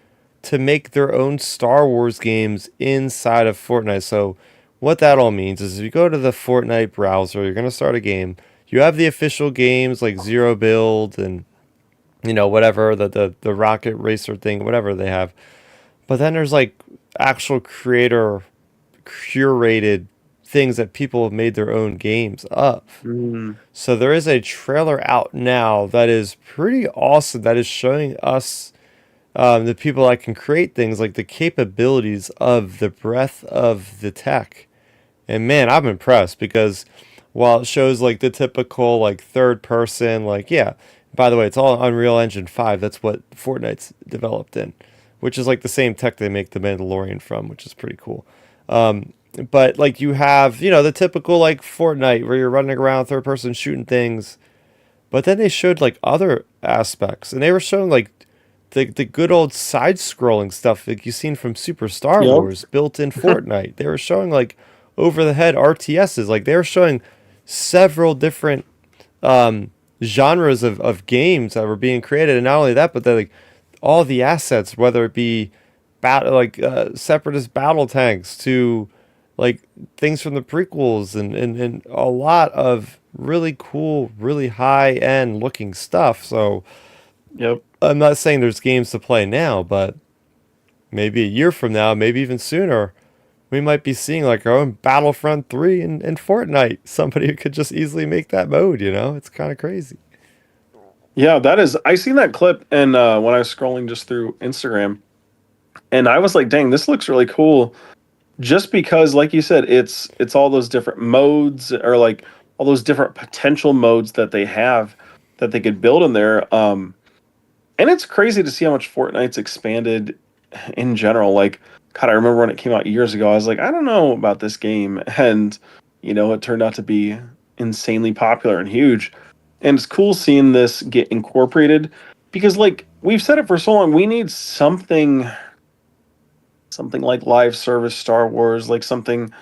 to make their own Star Wars games inside of Fortnite. So, what that all means is if you go to the Fortnite browser, you're going to start a game. You have the official games like Zero Build and whatever the rocket racer thing, whatever they have. But then there's like actual creator curated things that people have made their own games of. Mm. So there is a trailer out now that is pretty awesome. That is showing us the people that can create things like the capabilities of the breadth of the tech. And man, I'm impressed because while it shows like the typical like third person, like yeah, by the way, it's all Unreal Engine 5. That's what Fortnite's developed in, which is like the same tech they make the Mandalorian from, which is pretty cool. But like you have, the typical like Fortnite where you're running around third person shooting things. But then they showed like other aspects, and they were showing like the good old side scrolling stuff like you've seen from Super Star Yep. Wars built in Fortnite. They were showing like over the head RTSs. Like they were showing several different genres of games that were being created, and not only that, but they like all the assets, whether it be separatist battle tanks to like things from the prequels and a lot of really cool, really high end looking stuff. So Yep. I'm not saying there's games to play now, but maybe a year from now, maybe even sooner, we might be seeing like our own Battlefront 3 in Fortnite. Somebody who could just easily make that mode, It's kind of crazy. Yeah, that is. I seen that clip, and when I was scrolling just through Instagram, and I was like, "Dang, this looks really cool." Just because, like you said, it's all those different modes, or like all those different potential modes that they have that they could build in there. And it's crazy to see how much Fortnite's expanded in general. Like, God, I remember when it came out years ago, I was like, I don't know about this game, and it turned out to be insanely popular and huge. And it's cool seeing this get incorporated because, like we've said it for so long, we need something like live service Star Wars, like something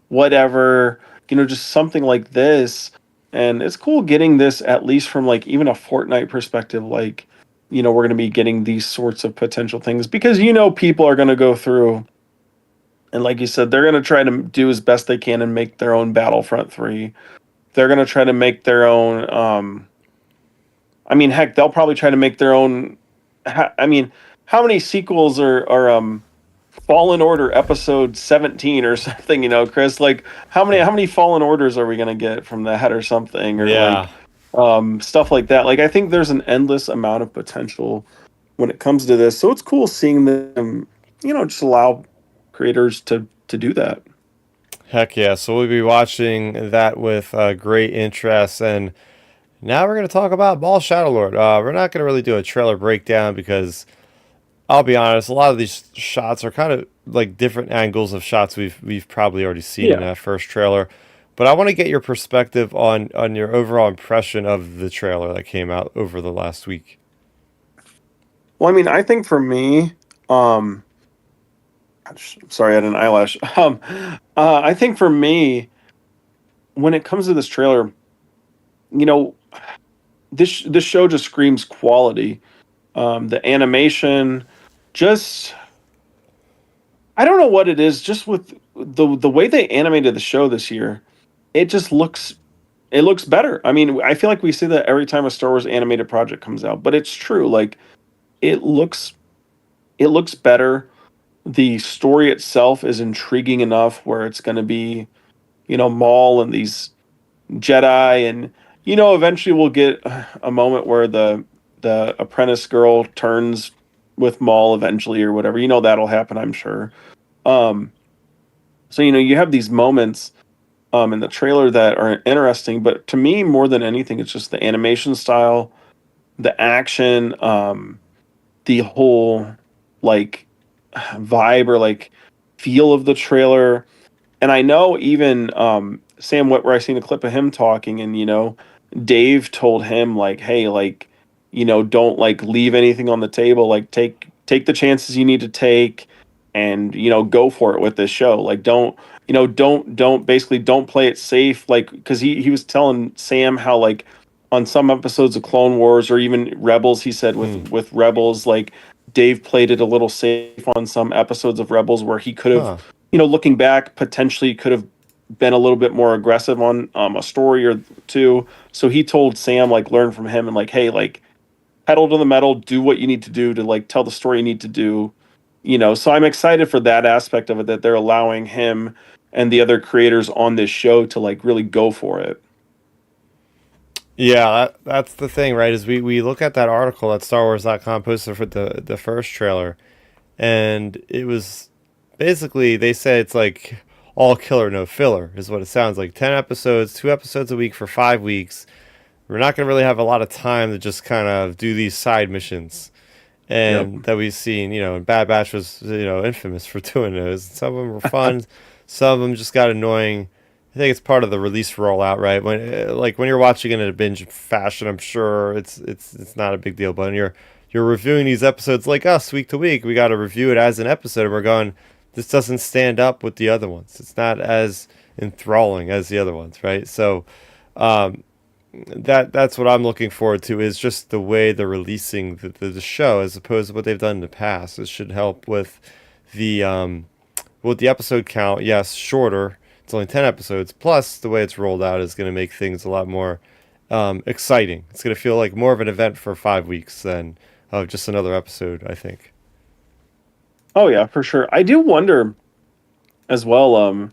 whatever, just something like this. And it's cool getting this at least from like even a Fortnite perspective, like, we're going to be getting these sorts of potential things because people are going to go through and like you said, they're going to try to do as best they can and make their own Battlefront 3. They're going to try to make their own I mean, heck, they'll probably try to make their own I mean, how many sequels are Fallen Order episode 17 or something, Chris? Like how many Fallen Orders are we gonna get from that or something? Or like Yeah. stuff like that. Like I think there's an endless amount of potential when it comes to this. So it's cool seeing them, just allow creators to do that. Heck yeah. So we'll be watching that with great interest. And now we're going to talk about Ball Shadowlord. We're not going to really do a trailer breakdown because I'll be honest, a lot of these shots are kind of like different angles of shots we've probably already seen in Yeah. that first trailer. But I want to get your perspective on your overall impression of the trailer that came out over the last week. Well, I mean, I think for me, um sorry, I had an eyelash. I think for me, when it comes to this trailer, you know, this show just screams quality. The animation, just I don't know what it is. Just with the way they animated the show this year, it just looks better. I mean, I feel like we see that every time a Star Wars animated project comes out, but it's true. Like it looks it looks better. The story itself is intriguing enough where it's going to be, Maul and these Jedi, and eventually we'll get a moment where the apprentice girl turns with Maul eventually or whatever. That'll happen, I'm sure. Um, So you have these moments in the trailer that are interesting, but to me, more than anything, it's just the animation style, the action, the whole like vibe or like feel of the trailer. And I know even Sam Witwer, I seen a clip of him talking, and Dave told him like, "Hey, like, don't like leave anything on the table. Like, take the chances you need to take, and go for it with this show. Like, don't basically don't play it safe. Like, because he was telling Sam how like on some episodes of Clone Wars or even Rebels, he said with Hmm. Rebels, like Dave played it a little safe on some episodes of Rebels where he could have, Huh. looking back, potentially could have been a little bit more aggressive on a story or two. So he told Sam like learn from him and like, hey, like pedal to the metal, do what you need to do to like tell the story you need to do. So I'm excited for that aspect of it, that they're allowing him and the other creators on this show to like really go for it. Yeah, that's the thing, right? Is we look at that article that StarWars.com posted for the first trailer, and it was basically they say it's like all killer no filler is what it sounds like. 10 episodes, 2 episodes a week for 5 weeks. We're not gonna really have a lot of time to just kind of do these side missions, Yep. and that we've seen. And Bad Batch was infamous for doing those. Some of them were fun, some of them just got annoying. I think it's part of the release rollout, right? When you're watching it in a binge fashion, I'm sure it's not a big deal. But when you're reviewing these episodes like us week to week, we got to review it as an episode, and we're going, this doesn't stand up with the other ones. It's not as enthralling as the other ones, right? So um, that's what I'm looking forward to, is just the way they're releasing the show as opposed to what they've done in the past. It should help the the episode count. Yes, shorter. It's only 10 episodes. Plus, the way it's rolled out is going to make things a lot more exciting. It's going to feel like more of an event for 5 weeks than just another episode, I think. Oh yeah, for sure. I do wonder as well,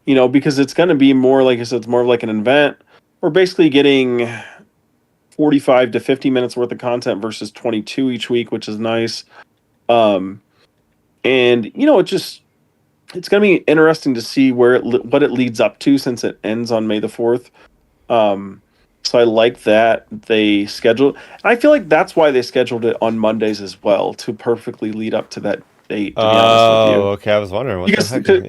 because it's going to be more, like I said, it's more of like an event. We're basically getting 45 to 50 minutes worth of content versus 22 each week, which is nice. Um, and it's going to be interesting to see what it leads up to, since it ends on May the 4th. Um, so I like that they scheduled. I feel like that's why they scheduled it on Mondays as well, to perfectly lead up to that date, to be honest with you. Oh, okay. I was wondering what the Because heck.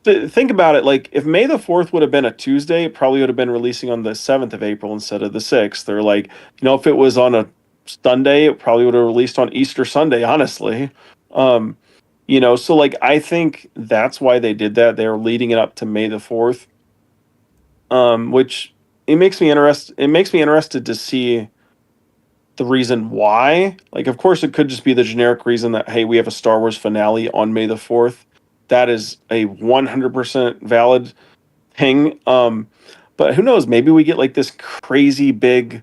Yeah. think about it, like if May the 4th would have been a Tuesday, it probably would have been releasing on the 7th of April instead of the 6th. Or like, if it was on a Sunday, it probably would have released on Easter Sunday, honestly. Um, so like I think that's why they did that. They were leading it up to May the 4th. Which it makes me interested to see the reason why. Like, of course, it could just be the generic reason that, hey, we have a Star Wars finale on May the 4th. That is a 100% valid thing. But who knows? Maybe we get like this crazy big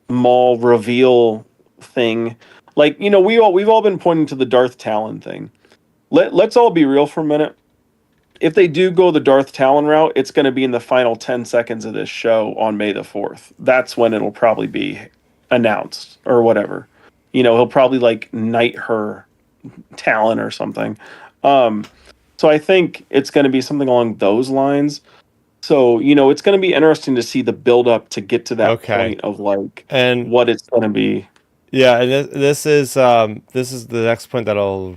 Maul reveal thing. Like, we've all been pointing to the Darth Talon thing. Let's all be real for a minute. If they do go the Darth Talon route, it's going to be in the final 10 seconds of this show on May the 4th. That's when it'll probably be announced or whatever. He'll probably like knight her Talon or something. Um, so I think it's going to be something along those lines. So, it's going to be interesting to see the build up to get to that Okay. point of like And what it's going to be. yeah, and this is the next point that'll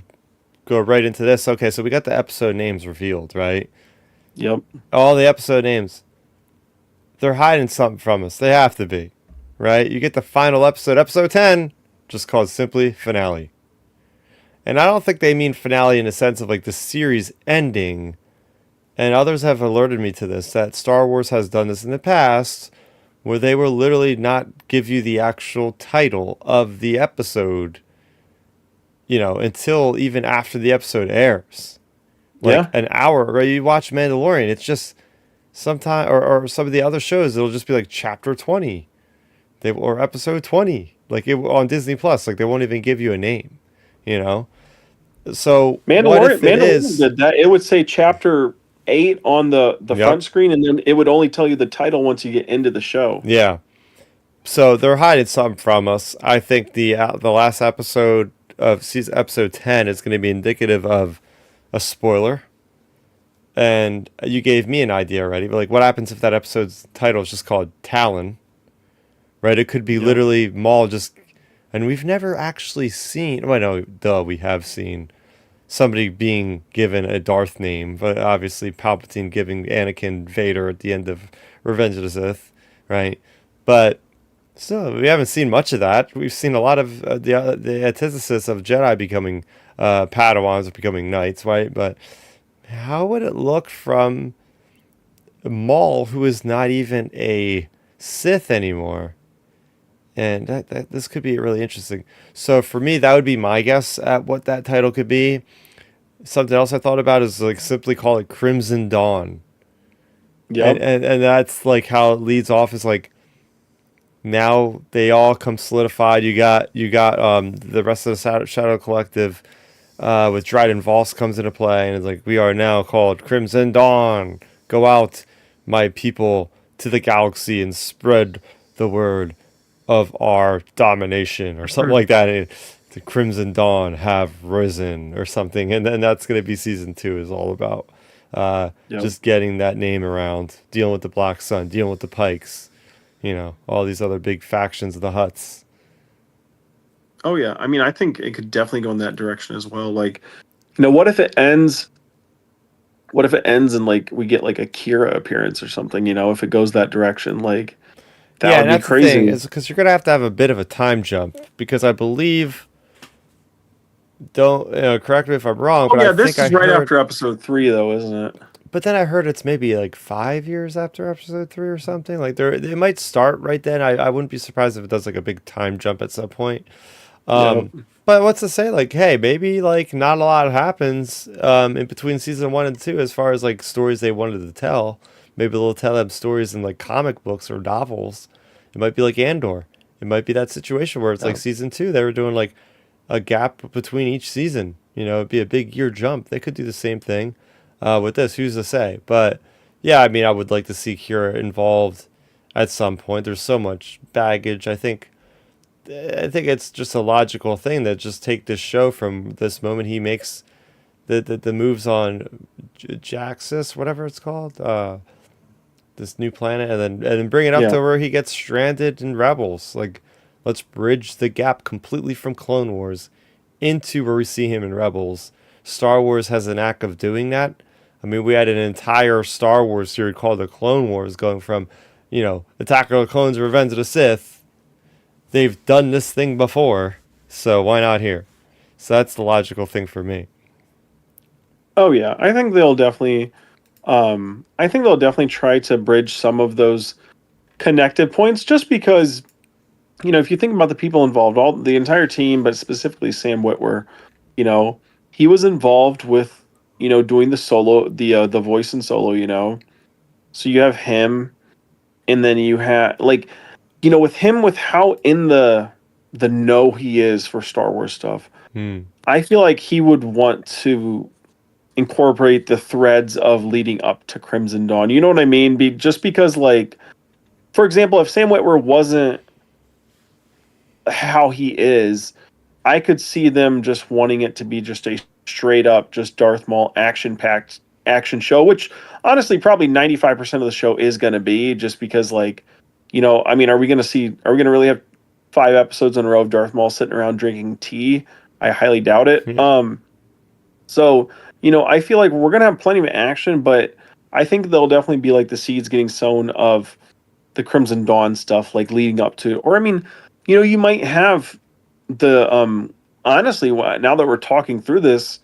go right into this. Okay, so we got the episode names revealed, right? Yep. All the episode names. They're hiding something from us. They have to be, right? You get the final episode, episode 10, just called simply finale. And I don't think they mean finale in the sense of like the series ending. And others have alerted me to this, that Star Wars has done this in the past, where they will literally not give you the actual title of the episode, until even after the episode airs. Like Yeah. an hour, right? You watch Mandalorian, it's just sometime, or some of the other shows, it'll just be like chapter 20, or episode 20, like on Disney Plus. Like they won't even give you a name, you know. So what if it Mandalorian is? did that. It would say chapter 8 on the Yep. front screen, and then it would only tell you the title once you get into the show. Yeah. So they're hiding something from us. I think the last episode of season episode 10 is going to be indicative of a spoiler, And you gave me an idea already. But like, what happens if that episode's title is just called Talon? Right? It could be Yep. literally Maul just, and we've never actually seen. Well, no, duh, we have seen somebody being given a Darth name, but obviously Palpatine giving Anakin Vader at the end of Revenge of the Sith, right? But still, we haven't seen much of that. We've seen a lot of the antithesis of Jedi becoming Padawans or becoming knights, right? But how would it look from Maul, who is not even a Sith anymore? And this could be really interesting. So for me, that would be my guess at what that title could be. Something else I thought about is like simply call it Crimson Dawn, and Yep. and that's like how it leads off is like now they all come solidified. You got the rest of the Shadow Collective with Dryden Voss comes into play, and it's like we are now called Crimson Dawn. Go out, my people, to the galaxy and spread the word of our domination, or something like that. And the Crimson Dawn have risen, or something, and then that's going to be season 2 is all about Yep. just getting that name around, dealing with the Black Sun, dealing with the Pikes, all these other big factions of the Hutts. Oh yeah. I mean, I think it could definitely go in that direction as well. Like, what if it ends? What if it ends and like we get like a Kira appearance or something? If it goes that direction, like that Yeah, would and be that's the thing crazy. is because you're gonna have a bit of a time jump because I believe don't correct me if I'm wrong, Oh but I yeah, think this I is right heard after episode 3, though, isn't it? but then I heard it's maybe like 5 years after episode 3 or something. Like there, it might start right then. I wouldn't be surprised if it does like a big time jump at some point. Yep. But what's to say? Like, hey, maybe like not a lot happens in between season 1 and 2 as far as like stories they wanted to tell. Maybe they'll tell them stories in like comic books or novels. It might be like Andor. It might be that situation where it's like Yep. season 2 they were doing like a gap between each season. It'd be a big year jump. They could do the same thing with this. Who's to say? But yeah, I mean, I would like to see Kira involved at some point. There's so much baggage. I think it's just a logical thing that just take this show from this moment he makes the moves on Jaxus, whatever it's called, this new planet, and then bring it up Yeah. to where he gets stranded in Rebels. Like, let's bridge the gap completely from Clone Wars into where we see him in Rebels. Star Wars has an knack of doing that. I mean, we had an entire Star Wars series called the Clone Wars, going from, Attack of the Clones, Revenge of the Sith. They've done this thing before, so why not here? So that's the logical thing for me. Oh yeah. I think they'll definitely try to bridge some of those connected points just because, if you think about the people involved, all the entire team, but specifically Sam Witwer, you know, he was involved with, doing the voice in Solo. So you have him, and then you have like, with him, with how in the know he is for Star Wars stuff, Hmm. I feel like he would want to incorporate the threads of leading up to Crimson Dawn. You know what I mean? Just because, like, for example, if Sam Witwer wasn't how he is, I could see them just wanting it to be just a straight up, just Darth Maul action packed action show, which honestly probably 95% of the show is going to be, just because, like, I mean, are we going to really have 5 episodes in a row of Darth Maul sitting around drinking tea? I highly doubt it. Yeah. So, I feel like we're going to have plenty of action, but I think there'll definitely be like the seeds getting sown of the Crimson Dawn stuff, like leading up to, or I mean, you might have the honestly, now that we're talking through this,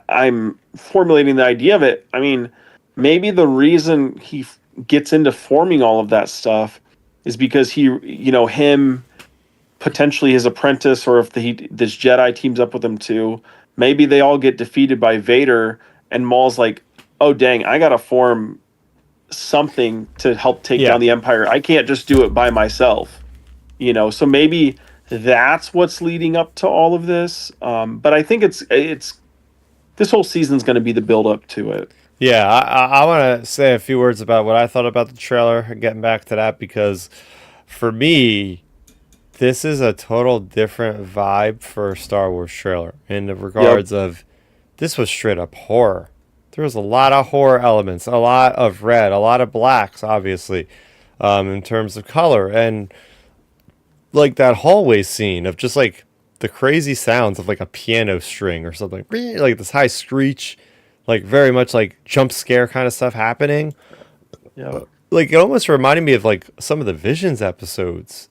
I'm formulating the idea of it. I mean, maybe the reason he gets into forming all of that stuff is because him, potentially his apprentice, or if this Jedi teams up with him too, maybe they all get defeated by Vader, and Maul's like, oh dang, I gotta form something to help take Yeah. down the Empire. I can't just do it by myself. So maybe that's what's leading up to all of this. But I think it's this whole season's going to be the build up to it. Yeah, I want to say a few words about what I thought about the trailer and getting back to that because for me, this is a total different vibe for a Star Wars trailer in the Yep. regards of this was straight up horror there was a lot of horror elements, a lot of red, a lot of blacks, obviously, in terms of color, and like that hallway scene of just like the crazy sounds of like a piano string or something, like this high screech, like very much like jump scare kind of stuff happening. Yeah. Like it almost reminded me of like some of the Visions episodes,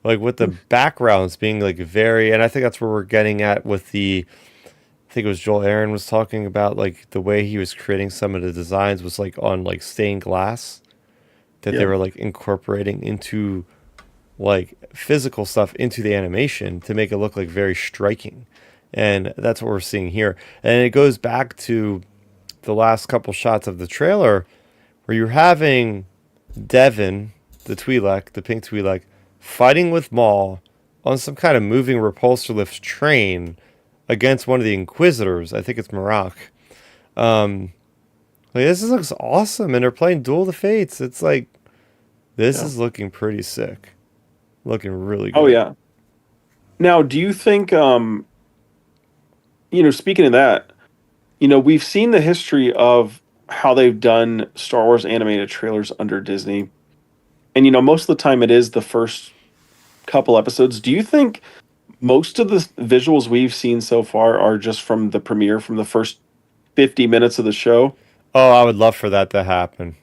like with the backgrounds being like very, and I think that's where we're getting at with the. I think it was Joel Aaron was talking about like the way he was creating some of the designs was like on like stained glass that they Yep. were like incorporating into like physical stuff into the animation to make it look like very striking. And that's what we're seeing here. And it goes back to the last couple shots of the trailer where you're having Devin, the Twi'lek, the pink Twi'lek, fighting with Maul on some kind of moving repulsor lift train against one of the Inquisitors. I think it's Marak. Like this looks awesome, and they're playing Duel of the Fates. It's like this Yeah. is looking pretty sick, looking really Oh good. yeah. Now, do you think speaking of that, we've seen the history of how they've done Star Wars animated trailers under Disney. And most of the time it is the first couple episodes. Do you think most of the visuals we've seen so far are just from the premiere, from the first 50 minutes of the show? Oh, I would love for that to happen.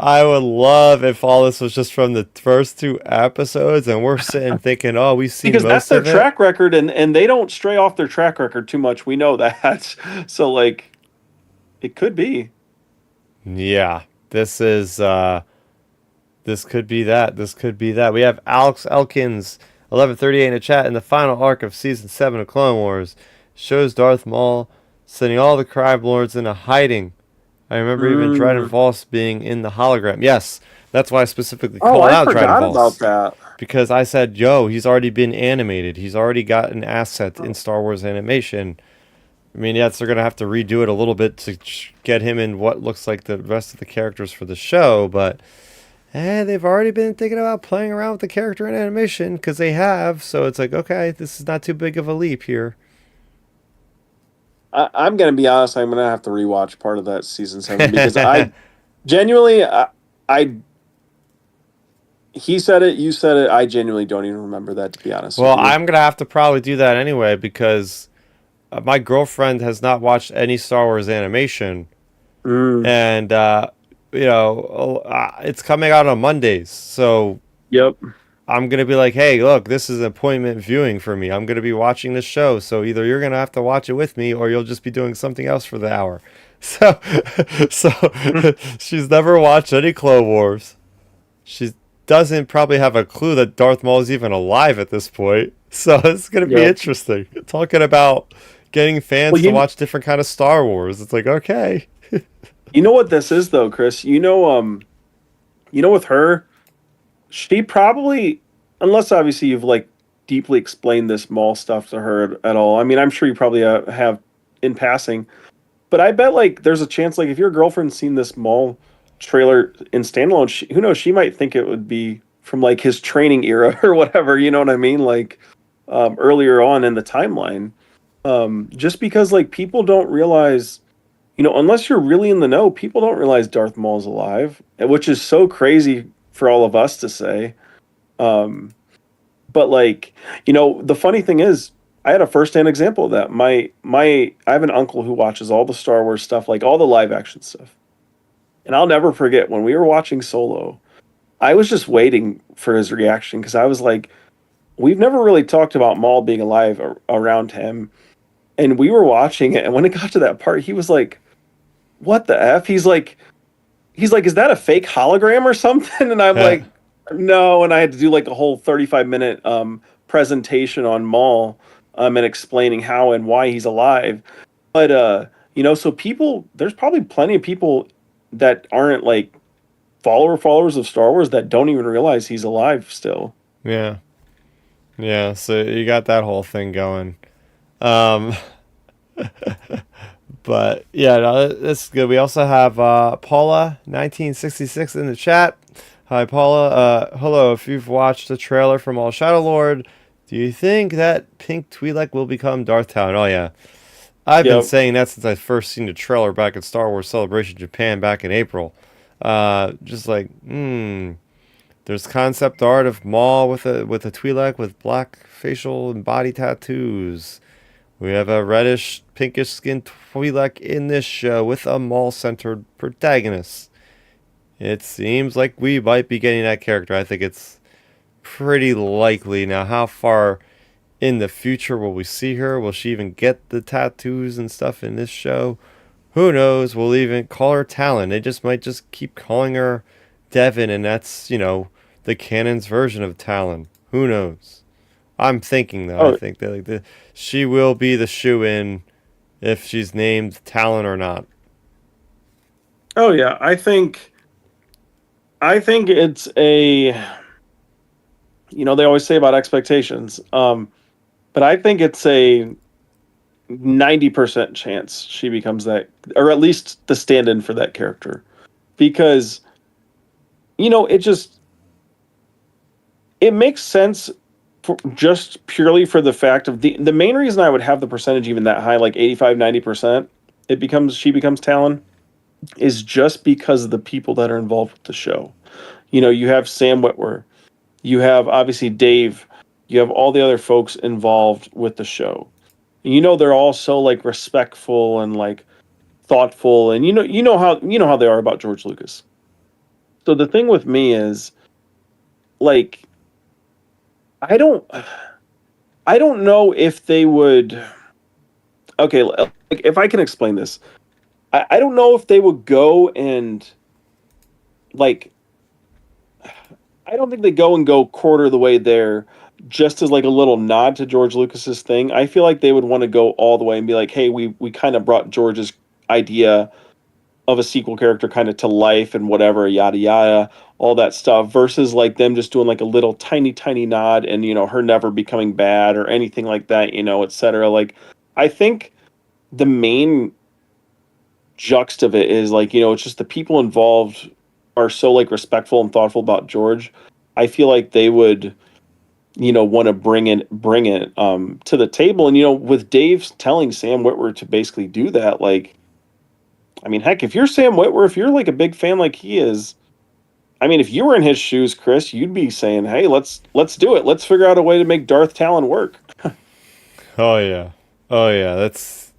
I would love if all this was just from the first two episodes, and we're sitting thinking, "Oh, we've seen Because that's most their of it." track record, and they don't stray off their track record too much. We know that. So like it could be. Yeah, this is this could be that. This could be that. We have Alex Elkins, 1138 in the chat. In the final arc of season 7 of Clone Wars, shows Darth Maul sending all the crime lords into hiding. I remember even Dryden Mm. Voss being in the hologram. Yes, that's why I specifically Oh, called I out Dryden forgot about Voss. that. Because I said, yo, he's already been animated. He's already got an asset in Star Wars animation. I mean, yes, they're going to have to redo it a little bit to get him in what looks like the rest of the characters for the show, but they've already been thinking about playing around with the character in animation because they have. So it's like, okay, this is not too big of a leap here. I'm gonna be honest. I'm gonna have to rewatch part of that season 7 because I genuinely, I he said it, you said it. I genuinely don't even remember that, to be honest with Well, you. I'm going to have to probably do that anyway because my girlfriend has not watched any Star Wars animation. Mm, And, it's coming out on Mondays. So yep. I'm going to be like, hey, look, this is appointment viewing for me. I'm going to be watching this show. So either you're going to have to watch it with me or you'll just be doing something else for the hour. So, so she's never watched any Clone Wars. She doesn't probably have a clue that Darth Maul is even alive at this point. So it's going to be Yep. interesting. Talking about getting Well, fans to watch different kind of Star Wars. It's like, okay. you know what this is though, Chris. With her, she probably, unless obviously you've like deeply explained this mall stuff to her at all. I mean, I'm sure you probably have in passing, but I bet like there's a chance like if your girlfriend's seen this mall trailer in standalone, who knows? She might think it would be from like his training era or whatever. You know what I mean? Like earlier on in the timeline. Just because like people don't realize, unless you're really in the know, people don't realize Darth Maul's alive, which is so crazy for all of us to say. Um, but like, the funny thing is, I had a firsthand example of that. I have an uncle who watches all the Star Wars stuff, like all the live action stuff, and I'll never forget when we were watching Solo. I was just waiting for his reaction because I was like, we've never really talked about Maul being alive around him, and we were watching it, and when it got to that part, he was like, "What the f?" He's like, "Is that a fake hologram or something?" And I'm like, "No." And I had to do like a whole 35-minute presentation on Maul and explaining how and why he's alive. But so people, there's probably plenty of people that aren't like followers of Star Wars that don't even realize he's alive still. Yeah. Yeah. So you got that whole thing going. Um, but yeah, no, that's good. We also have Paula 1966 in the chat. Hi, Paula. Hello. If you've watched the trailer from All Shadow Lord, do you think that Pink Twi'lek will become Darth Talon? Oh yeah. I've been Yep. saying that since I first seen the trailer back at Star Wars Celebration Japan back in April. Just like, there's concept art of Maul with a Twi'lek with black facial and body tattoos. We have a reddish, pinkish skinned Twi'lek in this show with a Maul-centered protagonist. It seems like we might be getting that character. I think it's pretty likely. Now, how far in the future will we see her? Will she even get the tattoos and stuff in this show? Who knows? We'll even call her Talon. They just might just keep calling her Devin, and that's, the canon's version of Talon. Who knows? I'm thinking though. I Oh, think that she will be the shoe in if she's named Talon or not. oh yeah. I think it's a, they always say about expectations. But I think it's a 90% chance she becomes that, or at least the stand-in for that character, because it just it makes sense just purely for the fact of the main reason I would have the percentage even that high, like 85, 90%, she becomes Talon, is just because of the people that are involved with the show. You have Sam Witwer, you have obviously Dave, you have all the other folks involved with the show. They're all so like respectful and like thoughtful, and you know how they are about George Lucas. So the thing with me is like I don't I don't know if they would. Okay, like if I can explain this, I don't know if they would go and like I don't think they go quarter of the way there just as like a little nod to George Lucas's thing. I feel like they would want to go all the way and be like, hey, we kind of brought George's idea of a sequel character kind of to life and whatever, yada yada, all that stuff, versus like them just doing like a little tiny nod and her never becoming bad or anything like that, etc. Like I think the main juxt of it is like it's just the people involved are so like respectful and thoughtful about George. I feel like they would want to bring it to the table, and with Dave telling Sam Witwer to basically do that, like I mean, heck, if you're Sam Witwer, if you're like a big fan like he is, I mean, if you were in his shoes, Chris, you'd be saying, "Hey, let's do it. Let's figure out a way to make Darth Talon work." Oh yeah, oh yeah. That's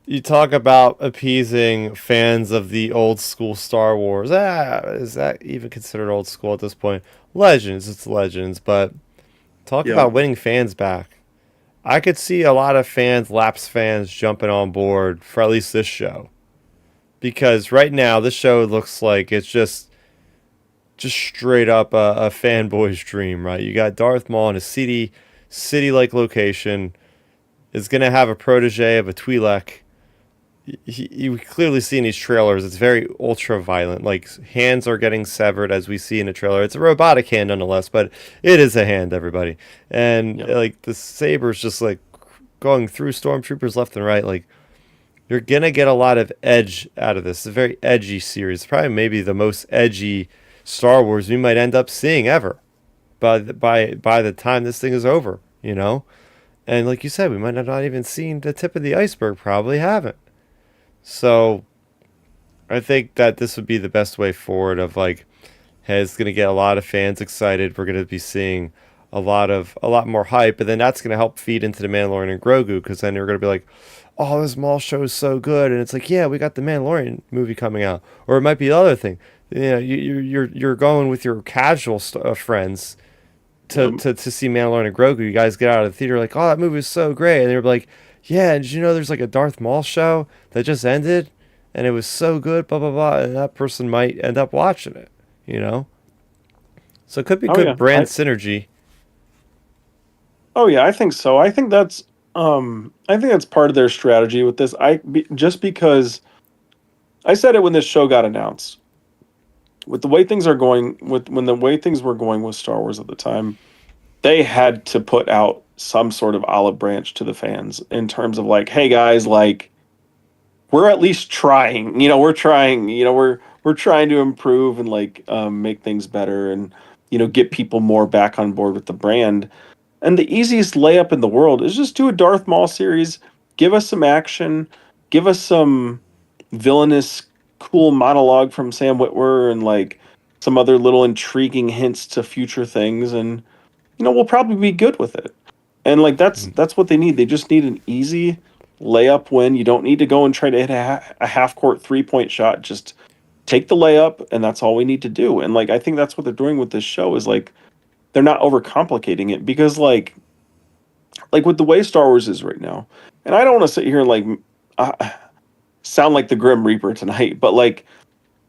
You talk about appeasing fans of the old school Star Wars. Is that even considered old school at this point? Legends, it's Legends, but talk Yeah. about winning fans back. I could see a lot of fans, lapsed fans, jumping on board for at least this show. Because right now, this show looks like it's just straight up a fanboy's dream, right? You got Darth Maul in a city like location, is gonna have a protege of a Twi'lek. You clearly see in these trailers it's very ultra violent. Like hands are getting severed as we see in the trailer. It's a robotic hand nonetheless, but it is a hand, everybody. And Yep. like the sabers just like going through stormtroopers left and right. Like you're gonna get a lot of edge out of this. It's a very edgy series. Probably maybe the most edgy Star Wars we might end up seeing ever. By the time this thing is over, And like you said, we might have not even seen the tip of the iceberg. Probably haven't. So I think that this would be the best way forward. Of like, hey, it's gonna get a lot of fans excited. We're gonna be seeing a lot more hype, and then that's gonna help feed into the Mandalorian and Grogu because then you're gonna be like, oh, this Maul show is so good, and it's like, yeah, we got the Mandalorian movie coming out, or it might be the other thing. You're going with your casual friends to, Yep. to to see Mandalorian and Grogu. You guys get out of the theater like, oh, that movie is so great, and they're like, yeah, and did you know there's like a Darth Maul show that just ended, and it was so good, blah blah blah, and that person might end up watching it, you know. So it could be Oh good yeah. brand synergy. Oh yeah. I think so. I think that's part of their strategy with this. Just because I said it when this show got announced. With the way things are going, with when the way things were going with Star Wars at the time, they had to put out some sort of olive branch to the fans in terms of like, hey guys, like we're at least trying. We're trying. We're trying to improve and like make things better and get people more back on board with the brand. And the easiest layup in the world is just do a Darth Maul series. give us some action, give us some villainous, cool monologue from Sam Witwer, and like some other little intriguing hints to future things, and we'll probably be good with it. And like Mm, that's what they need. They just need an easy layup win. You don't need to go and try to hit a half court 3-point shot. Just take the layup, and that's all we need to do. And like I think that's what they're doing with this show is like they're not overcomplicating it because like with the way Star Wars is right now, and I don't want to sit here and like uh, sound like the Grim Reaper tonight, but like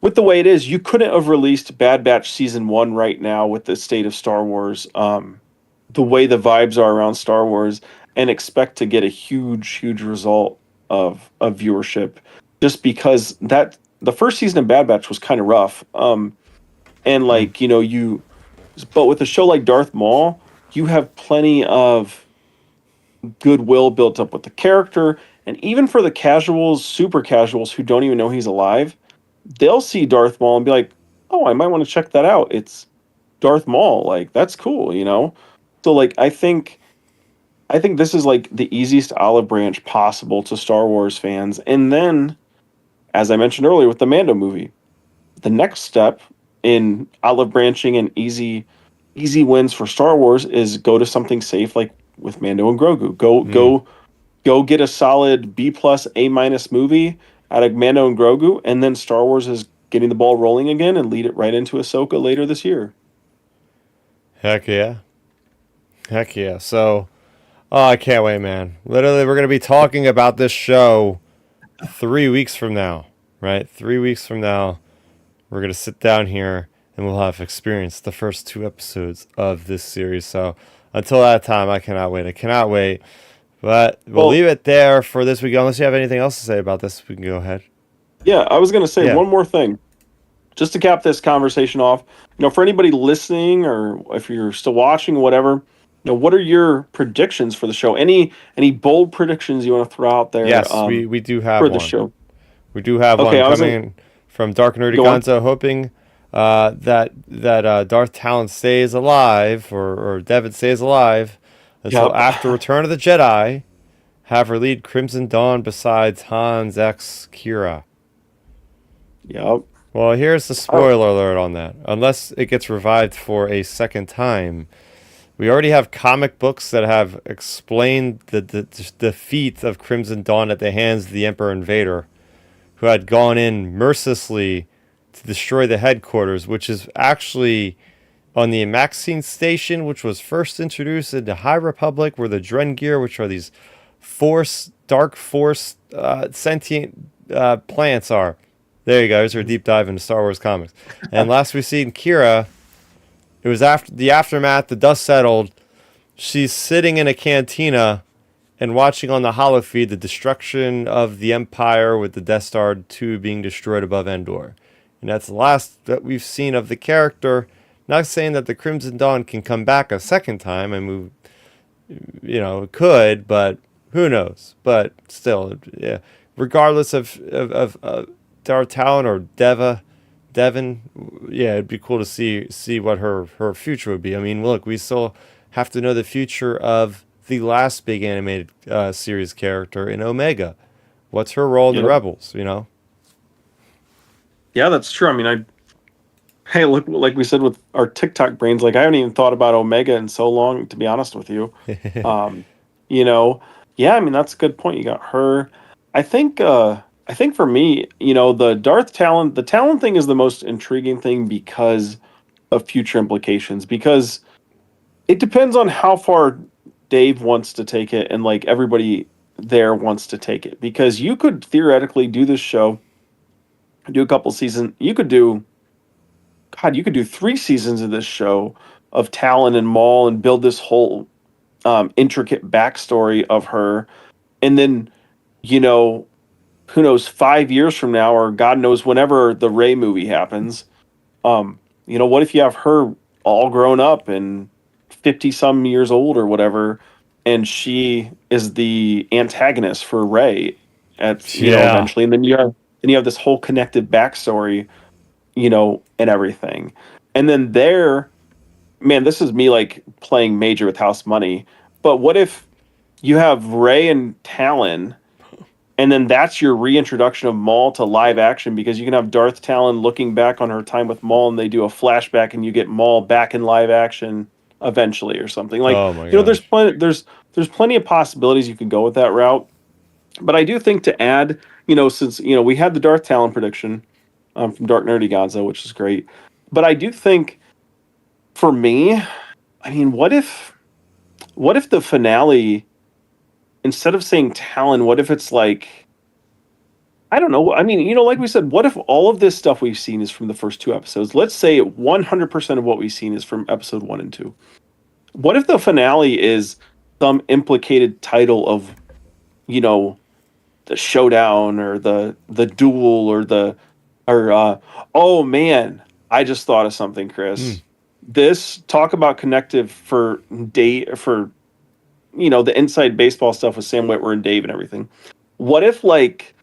with the way it is, you couldn't have released Bad Batch season 1 right now with the state of Star Wars, the way the vibes are around Star Wars, and expect to get a huge result of viewership, just because that the first season of Bad Batch was kind of rough, and mm, like but with a show like Darth Maul, you have plenty of goodwill built up with the character, and even for the casuals, super casuals who don't even know he's alive, they'll see Darth Maul and be like, "Oh, I might want to check that out. It's Darth Maul. Like that's cool." So like I think this is like the easiest olive branch possible to Star Wars fans. And then, as I mentioned earlier with the Mando movie, the next step in olive branching and easy wins for Star Wars is go to something safe like with Mando and Grogu. Go mm. go go get a solid B plus A minus movie out of Mando and Grogu, and then Star Wars is getting the ball rolling again and lead it right into Ahsoka later this year. Heck yeah. Heck yeah. So, oh, I can't wait, man. Literally, we're going to be talking about this show 3 weeks from now, right? 3 weeks from now, we're going to sit down here and we'll have experienced the first 2 episodes of this series. So, until that time, I cannot wait. I cannot wait. But we'll Well, leave it there for this week. Unless you have anything else to say about this, we can go ahead. yeah, I was going to say Yeah. one more thing just to cap this conversation off. For anybody listening or if you're still watching, whatever, what are your predictions for the show? Any bold predictions you want to throw out there Yes, we do have for the one. show? We do have Okay, one I was like, coming from Dark Nerdy go on. Gonzo, hoping that Darth Talon stays alive or Devin stays alive until Yep. after Return of the Jedi. Have her lead Crimson Dawn besides Han's ex Kira. Yep. Well, here's the Oh, spoiler alert on that. Unless it gets revived for a second time, we already have comic books that have explained the defeat of Crimson Dawn at the hands of the Emperor and Vader, who had gone in mercilessly to destroy the headquarters, which is actually on the Maxine station, which was first introduced in the High Republic, where the Drengir, which are these dark force, sentient plants are. There you go. There's our deep dive into Star Wars comics. And last we seen Kira, it was after the aftermath, the dust settled. She's sitting in a cantina and watching on the holofeed the destruction of the Empire with the Death Star 2 being destroyed above Endor. And that's the last that we've seen of the character. Not saying that the Crimson Dawn can come back a second time. I mean, it could, but who knows? But still, yeah. Regardless of Darth Talon or Devin, yeah, it'd be cool to see what her future would be. I mean, look, we still have to know the future of the last big animated series character in Omega. What's her role in the yep. Rebels? You know. Yeah, that's true. I mean, hey, look, like we said with our TikTok brains, like I haven't even thought about Omega in so long, to be honest with you. Um, you know, yeah, I mean that's a good point. You got her. I think for me, the talent thing is the most intriguing thing because of future implications. Because it depends on how far Dave wants to take it and like everybody there wants to take it. Because you could theoretically do this show, do a couple seasons. You could do 3 seasons of this show of Talon and Maul and build this whole intricate backstory of her, and then you know who knows 5 years from now or God knows whenever the Ray movie happens. What if you have her all grown up and 50 some years old or whatever, and she is the antagonist for Ray Yeah. eventually, and then you have this whole connected backstory, and everything. And then man, this is me like playing major with house money. But what if you have Ray and Talon? and then that's your reintroduction of Maul to live action because you can have Darth Talon looking back on her time with Maul, and they do a flashback, and you get Maul back in live action eventually or something. Like, Oh my there's gosh. there's plenty of possibilities you can go with that route. But I do think to add, since we had the Darth Talon prediction from Dark Nerdy Gonzo, which is great, but I do think for me, I mean, what if the finale, instead of saying Talon, what if it's like, I don't know. I mean, like we said, what if all of this stuff we've seen is from the first two episodes? Let's say 100% of what we've seen is from episode one and two. What if the finale is some implicated title of, you know, the showdown or the duel or oh man, I just thought of something, Hmm. Chris. This talk about connective for for the inside baseball stuff with Sam Witwer and Dave and everything. What if like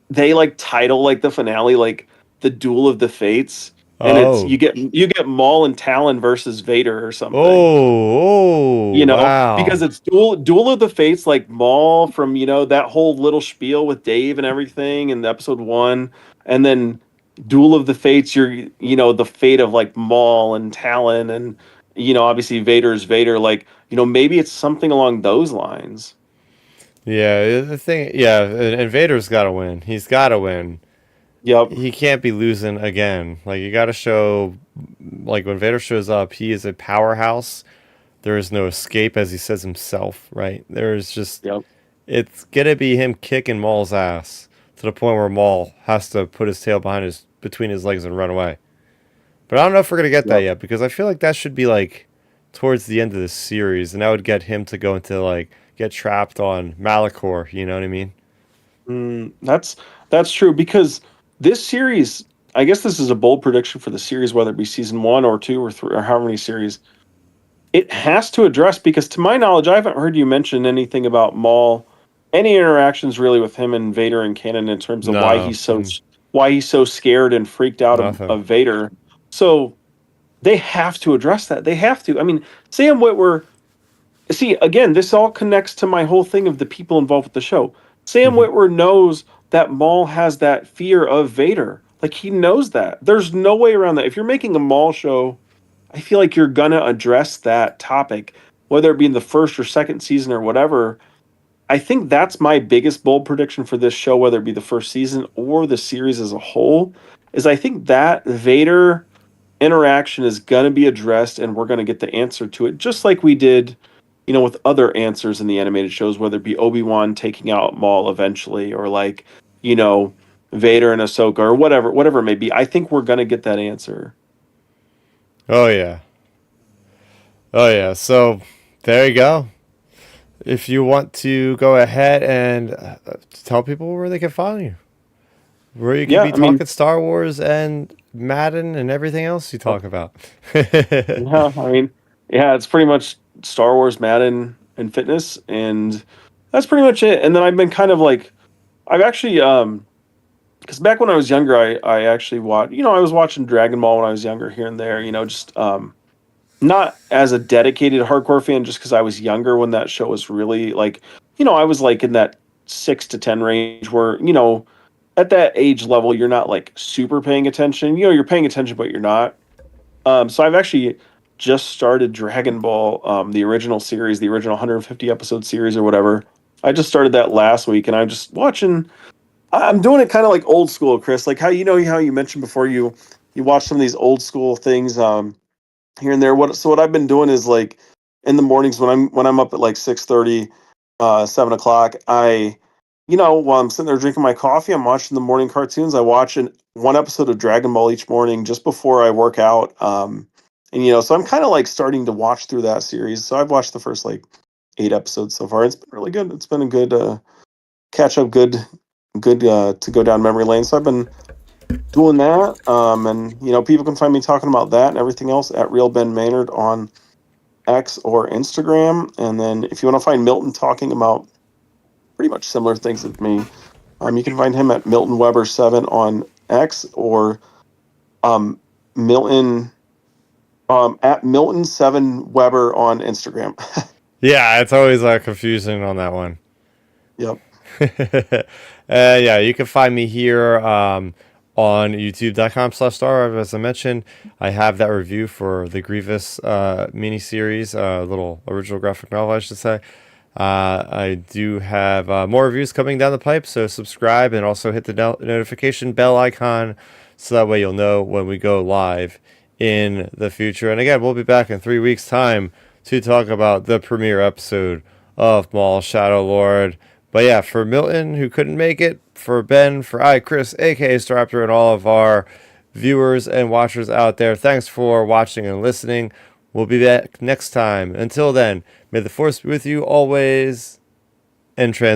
they like title like the finale like the Duel of the Fates, and it's Oh. you get Maul and Talon versus Vader or something. Oh. Because Wow. it's Duel of the Fates, like Maul from that whole little spiel with Dave and everything in episode one, and then Duel of the Fates, you're the fate of like Maul and Talon, and obviously Vader's Vader. Like maybe it's something along those lines. Yeah, the thing, yeah, and Vader's got to win. He's got to win. Yep. He can't be losing again. Like you got to show, like when Vader shows up, he is a powerhouse. There is no escape, as he says himself. Right? There's just Yep. it's gonna be him kicking Maul's ass to the point where Maul has to put his tail between his legs and run away. But I don't know if we're gonna get that Yep. yet because I feel like that should be like towards the end of the series, and that would get him to go into like get trapped on Malachor. You know what I mean? That's true because this series, I guess this is a bold prediction for the series, whether it be season one or two or three or however many series. It has to address because, to my knowledge, I haven't heard you mention anything about Maul, any interactions really with him and Vader and canon in terms of No, why he's so scared and freaked out nothing. of Vader. So they have to address that. They have to. I mean, Sam Witwer. See, again, this all connects to my whole thing of the people involved with the show. Sam Witwer knows that Maul has that fear of Vader. Like he knows that. There's no way around that. If you're making a Maul show, I feel like you're gonna address that topic, whether it be in the first or second season or whatever. I think that's my biggest bold prediction for this show, whether it be the first season or the series as a whole, is I think that Vader interaction is going to be addressed and we're going to get the answer to it, just like we did, with other answers in the animated shows, whether it be Obi-Wan taking out Maul eventually or like, you know, Vader and Ahsoka or whatever it may be. I think we're going to get that answer. Oh yeah, oh yeah. So there you go. If you want to go ahead and tell people where they can follow you, where you can Yeah, be I mean, talking Star Wars and Madden and everything else you uh, talk about. yeah, I mean, yeah, it's pretty much Star Wars, Madden, and fitness, and that's pretty much it. And then I've been kind of like, I've actually, because back when I was younger, I actually watched, I was watching Dragon Ball when I was younger here and there, just not as a dedicated hardcore fan, just because I was younger when that show was really like, I was like in that 6 to 10 range where, at that age level, you're not like super paying attention. You're paying attention, but you're not. So I've actually just started Dragon Ball, the original series, the original 150 episode series or whatever. I just started that last week, and I'm just watching. I'm doing it kind of like old school, Chris. Like how you mentioned before you watch some of these old school things here and there. What I've been doing is like in the mornings when I'm up at like 6:30, 7 o'clock. While I'm sitting there drinking my coffee, I'm watching the morning cartoons. I watch one episode of Dragon Ball each morning just before I work out. And so I'm kind of like starting to watch through that series. So I've watched the first like 8 episodes so far. It's been really good. It's been a good catch up, good to go down memory lane. So I've been doing that. And people can find me talking about that and everything else at Real Ben Maynard on X or Instagram. And then if you want to find Milton talking about pretty much similar things with me, you can find him at Milton Weber 7 on X or um, Milton at Milton 7 Weber on Instagram. Yeah, it's always confusing on that one. Yep. Yeah, you can find me here on youtube.com/star. As I mentioned, I have that review for the Grievous miniseries, little original graphic novel, I should say. I do have more reviews coming down the pipe, so subscribe and also hit the notification bell icon so that way you'll know when we go live in the future. And again, we'll be back in 3 weeks' time to talk about the premiere episode of Maul Shadow Lord. But yeah, for Milton, who couldn't make it, for Ben, for Chris, aka Starrapter, and all of our viewers and watchers out there, thanks for watching and listening. We'll be back next time. Until then, may the force be with you always, and trans.